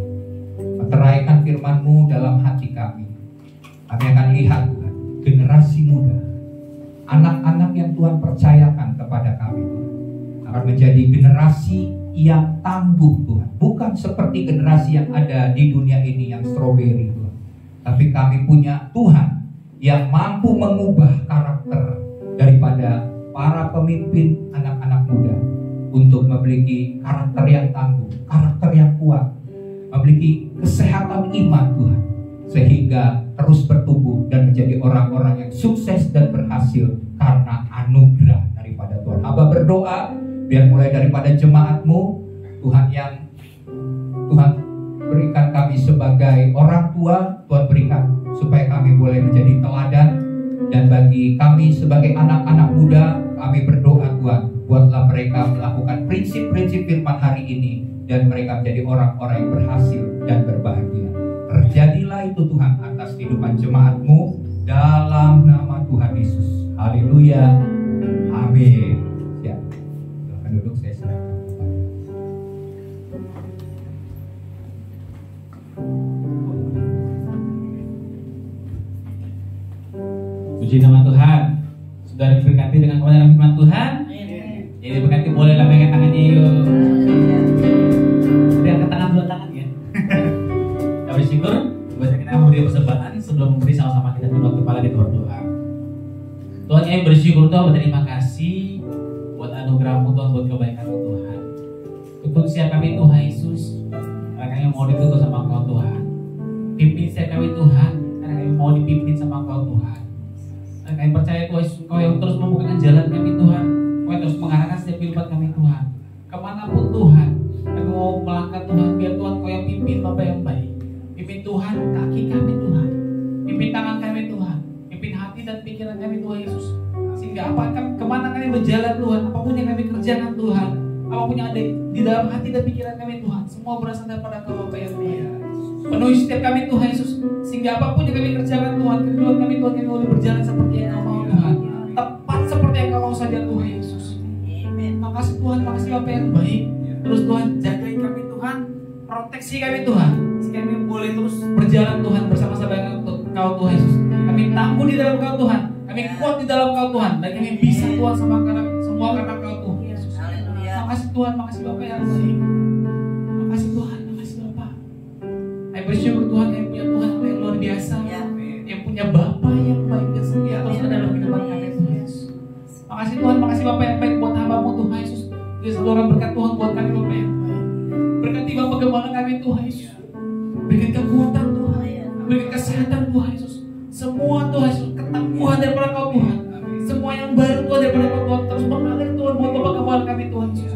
Meteraikan firman-Mu dalam hati kami. Kami akan lihat Tuhan, generasi muda, anak-anak yang Tuhan percayakan kepada kami akan menjadi generasi yang tangguh Tuhan. Bukan seperti generasi yang ada di dunia ini yang strawberry Tuhan. Tapi kami punya Tuhan yang mampu mengubah karakter daripada para pemimpin anak-anak muda untuk memiliki karakter yang tangguh, karakter yang kuat, memiliki kesehatan iman Tuhan, sehingga terus bertumbuh dan menjadi orang-orang yang sukses dan berhasil karena anugerah daripada Tuhan. Hamba berdoa biar mulai daripada jemaat-Mu Tuhan, yang Tuhan berikan kami sebagai orang tua, Tuhan berikan supaya kami boleh menjadi teladan. Dan bagi kami sebagai anak-anak muda, kami berdoa Tuhan, buatlah mereka melakukan prinsip-prinsip firman hari ini, dan mereka menjadi orang-orang yang berhasil dan berbahagia. Terjadilah itu Tuhan atas kehidupan jemaat-Mu dalam nama Tuhan Yesus. Haleluya. Amin. Ya, silakan duduk, saya serahkan. Puji nama Tuhan. Sudah diberkati dengan kebenaran firman Tuhan. Jadi berkati, boleh lambaikan tangannya yuk. Sudah angkat tangan, dua tangan ya. Kita bersyukur. Biasa kita memberi persembahan sebelum memberi, sama-sama kita tunduk kepala di berdoa. Tuhan, kami bersyukur Tuhan, berterima kasih buat anugerah-Mu Tuhan, buat kebaikan-Mu Tuhan. Tuntun setiap kami Tuhan Yesus, karena kami mau dituntun sama Engkau Tuhan. Pimpin setiap kami Tuhan, karena kami mau dipimpin sama Engkau Tuhan. Dan kami percaya Tuhan Yesus, Engkau yang terus membukakan jalan kami Tuhan, Engkau yang terus mengarahkan setiap kehidupan kami Tuhan. Kemanapun Tuhan, kami mau melangkah Tuhan, biar Tuhan Engkau yang pimpin Bapa yang baik. Pimpin Tuhan kaki kami Tuhan, pimpin tangan kami Tuhan, pimpin hati dan pikiran kami Tuhan Yesus. Sehingga kemana kami berjalan Tuhan, apapun yang kami kerjakan Tuhan, apapun yang ada di dalam hati dan pikiran kami Tuhan, semua berasal daripada Engkau Bapa yang baik. Penuhi setiap kami Tuhan Yesus, sehingga apapun yang kami kerjakan Tuhan, kehidupan kami Tuhan, kami boleh berjalan seperti yang Engkau mau Tuhan, tepat seperti yang Engkau mau saja Tuhan Yesus. Makasih Tuhan, makasih Bapa yang baik. Terus Tuhan jagain kami Tuhan, proteksi kami Tuhan, sehingga kami boleh terus berjalan Tuhan bersama-sama dengan Engkau Tuhan Yesus. Kami tangguh di dalam Engkau Tuhan, kami kuat di dalam Engkau Tuhan, dan kami bisa Tuhan semua karena Engkau Tuhan Yesus. Makasih Tuhan, makasih Bapa yang baik. Makasih Tuhan, makasih Bapa. Saya bersyukur Tuhan yang punya Tuhan yang luar biasa, yang punya Bapa yang baik dan setia terus ada dalam kehidupan kami Tuhan Yesus. Makasih Tuhan, makasih Bapa yang baik buat hamba-Mu Tuhan Yesus. Dia seluruh berkat Tuhan buat kami Bapa yang baik. Berkati Bapa gembala kami Tuhan Yesus. Berikan kekuatan Tuhan, berikan kesehatan Tuhan Yesus. Semua Tuhan Yesus, ketangguhan daripada Kau Tuhan. Semua yang baru Tuhan daripada Kau Tuhan, terus mengalir Tuhan buat Bapa gembala kami Tuhan Yesus.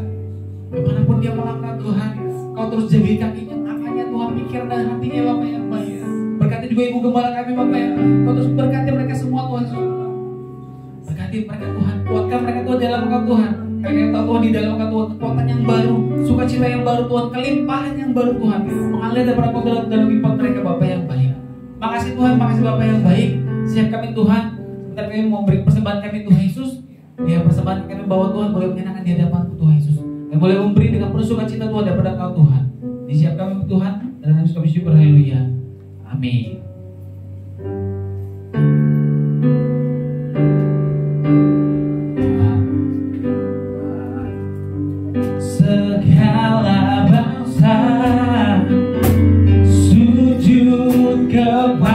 Kemanapun dia melangkah Tuhan, Kau terus jaga kakinya, tangannya Tuhan, pikir dan hatinya Bapa yang baik. Berkati juga ibu gembala kami Bapa yang baik. Kau terus berkati mereka semua Tuhan Yesus. Berkati mereka Tuhan, kuatkan mereka Tuhan dalam Engkau Tuhan. Karena kita tahu Tuhan di dalam Engkau Tuhan, kekuatan yang baru, sukacita yang baru Tuhan, kelimpahan yang baru Tuhan, mengalir daripada Kau dalam kehidupan mereka Bapa yang baik. Makasih Tuhan, makasih Bapa yang baik. Siap kami Tuhan, sebentar kami mau beri persembahan kami Tuhan Yesus. Biar persembahan kami bawa Tuhan boleh menyenangkan di hadapan Tuhan Yesus. Dan boleh memberi dengan penuh sukacita Tuhan daripada Kau Tuhan. Disiapkan kami Tuhan, dan kami syukur, haleluya. Amin. Segala bangsa sujud kepada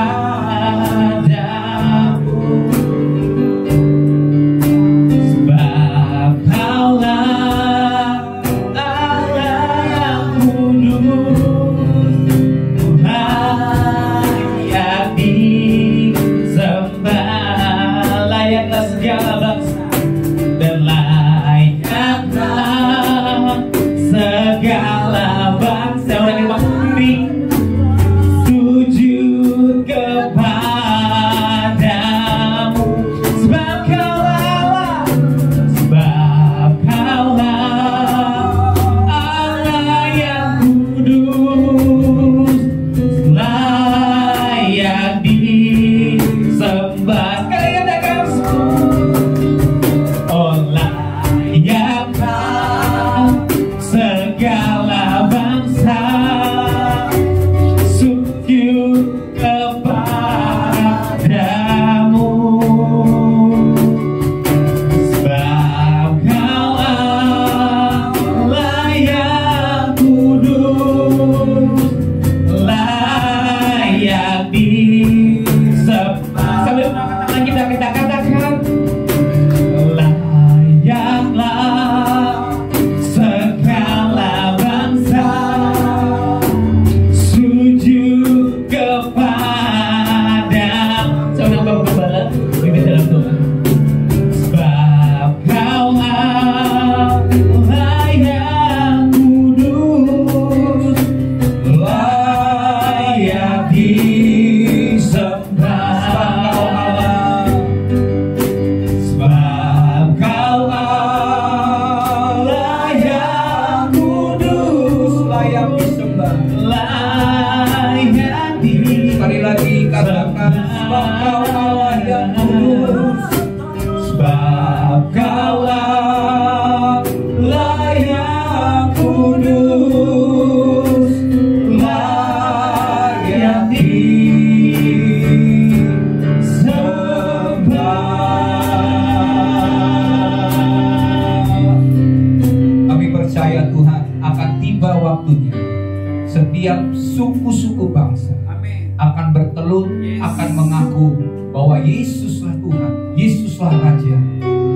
sembah. layani. Sekali lagi katakan, sebab Kau Allah yang kudus, Sebab Kaulah yang kudus, layani sembah. Kami percaya Tuhan akan tiba waktunya. Setiap suku-suku bangsa akan bertelut, akan mengaku bahwa Yesuslah Tuhan, Yesuslah Raja,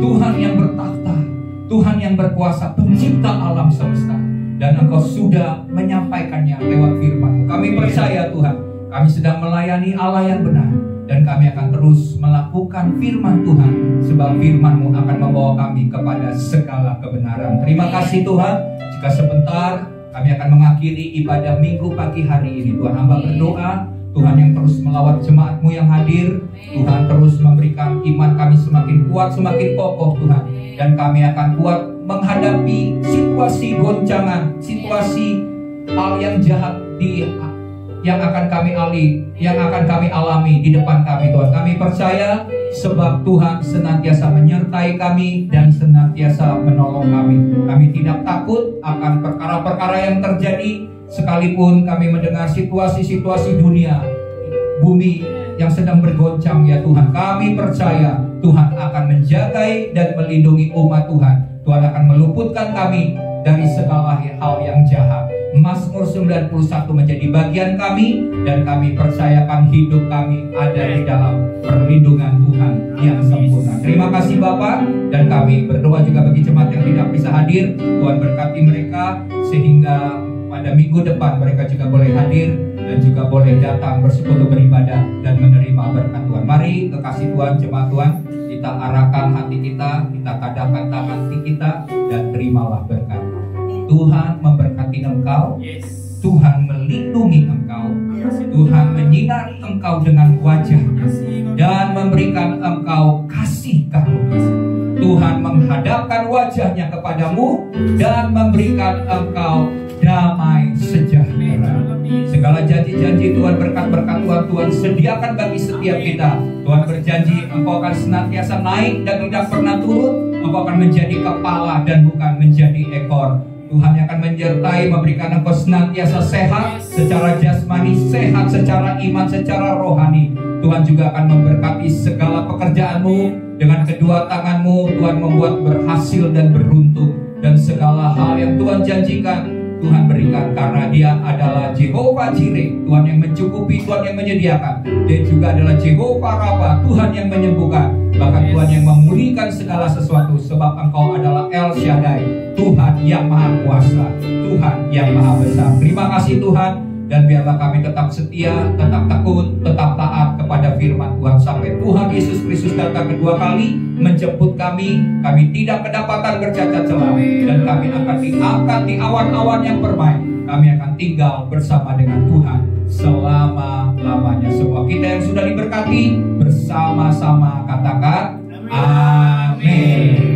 Tuhan yang bertakhta, Tuhan yang berkuasa, pencipta alam semesta. Dan Engkau sudah menyampaikannya lewat firman-Mu. Kami percaya Tuhan, kami sedang melayani Allah yang benar, dan kami akan terus melakukan firman Tuhan, sebab firman-Mu akan membawa kami kepada segala kebenaran. Terima kasih Tuhan. Jika sebentar kami akan mengakhiri ibadah minggu pagi hari ini, Tuhan hamba berdoa, Tuhan yang terus melawat jemaat-Mu yang hadir, Tuhan terus memberikan iman kami semakin kuat, semakin kokoh Tuhan. Dan kami akan kuat menghadapi situasi goncangan, situasi hal yang jahat yang akan kami alami di depan kami Tuhan. Kami percaya sebab Tuhan senantiasa menyertai kami dan senantiasa menolong kami. Kami tidak takut akan perkara-perkara yang terjadi, sekalipun kami mendengar situasi-situasi dunia, bumi yang sedang bergoncang ya Tuhan. Kami percaya Tuhan akan menjaga dan melindungi umat Tuhan. Tuhan akan meluputkan kami dari segala hal yang jahat. Mazmur 91 menjadi bagian kami, dan kami percayakan hidup kami ada di dalam perlindungan Tuhan yang sempurna. Terima kasih Bapak, dan kami berdoa juga bagi jemaat yang tidak bisa hadir. Tuhan berkati mereka sehingga pada minggu depan mereka juga boleh hadir dan juga boleh datang bersekutu beribadah dan menerima berkat Tuhan. Mari kekasih Tuhan, jemaat Tuhan, kita arahkan hati kita tadahkan tangan kita, dan terimalah berkat. Tuhan memberkati engkau, Tuhan melindungi engkau, Tuhan menyinari engkau dengan wajah-Nya dan memberikan engkau kasih karunia. Tuhan menghadapkan wajah-Nya kepadamu dan memberikan engkau damai sejahtera. Segala janji-janji Tuhan, berkat-berkat Tuhan sediakan bagi setiap kita. Tuhan berjanji engkau akan senantiasa naik dan tidak pernah turun. Engkau akan menjadi kepala dan bukan menjadi ekor. Tuhan yang akan menyertai, memberikan engkau senantiasa sehat secara jasmani, sehat secara iman, secara rohani. Tuhan juga akan memberkati segala pekerjaanmu. Dengan kedua tanganmu Tuhan membuat berhasil dan beruntung. Dan segala hal yang Tuhan janjikan Tuhan berikan, karena Dia adalah Jehovah Jireh, Tuhan yang mencukupi, Tuhan yang menyediakan. Dia juga adalah Jehovah Rafa, Tuhan yang menyembuhkan, bahkan Tuhan yang memulihkan segala sesuatu. Sebab Engkau adalah El Shaddai, Tuhan yang Maha Kuasa, Tuhan yang Maha Besar. Terima kasih Tuhan, dan biarlah kami tetap setia, tetap tekun, tetap taat kepada firman Tuhan sampai Tuhan Yesus Kristus datang kedua kali menjemput kami. Kami tidak kedapatan bercacat celah, dan kami akan diangkat di awan-awan yang permai. Kami akan tinggal bersama dengan Tuhan selama-lamanya. Semua kita yang sudah diberkati bersama-sama katakan amin.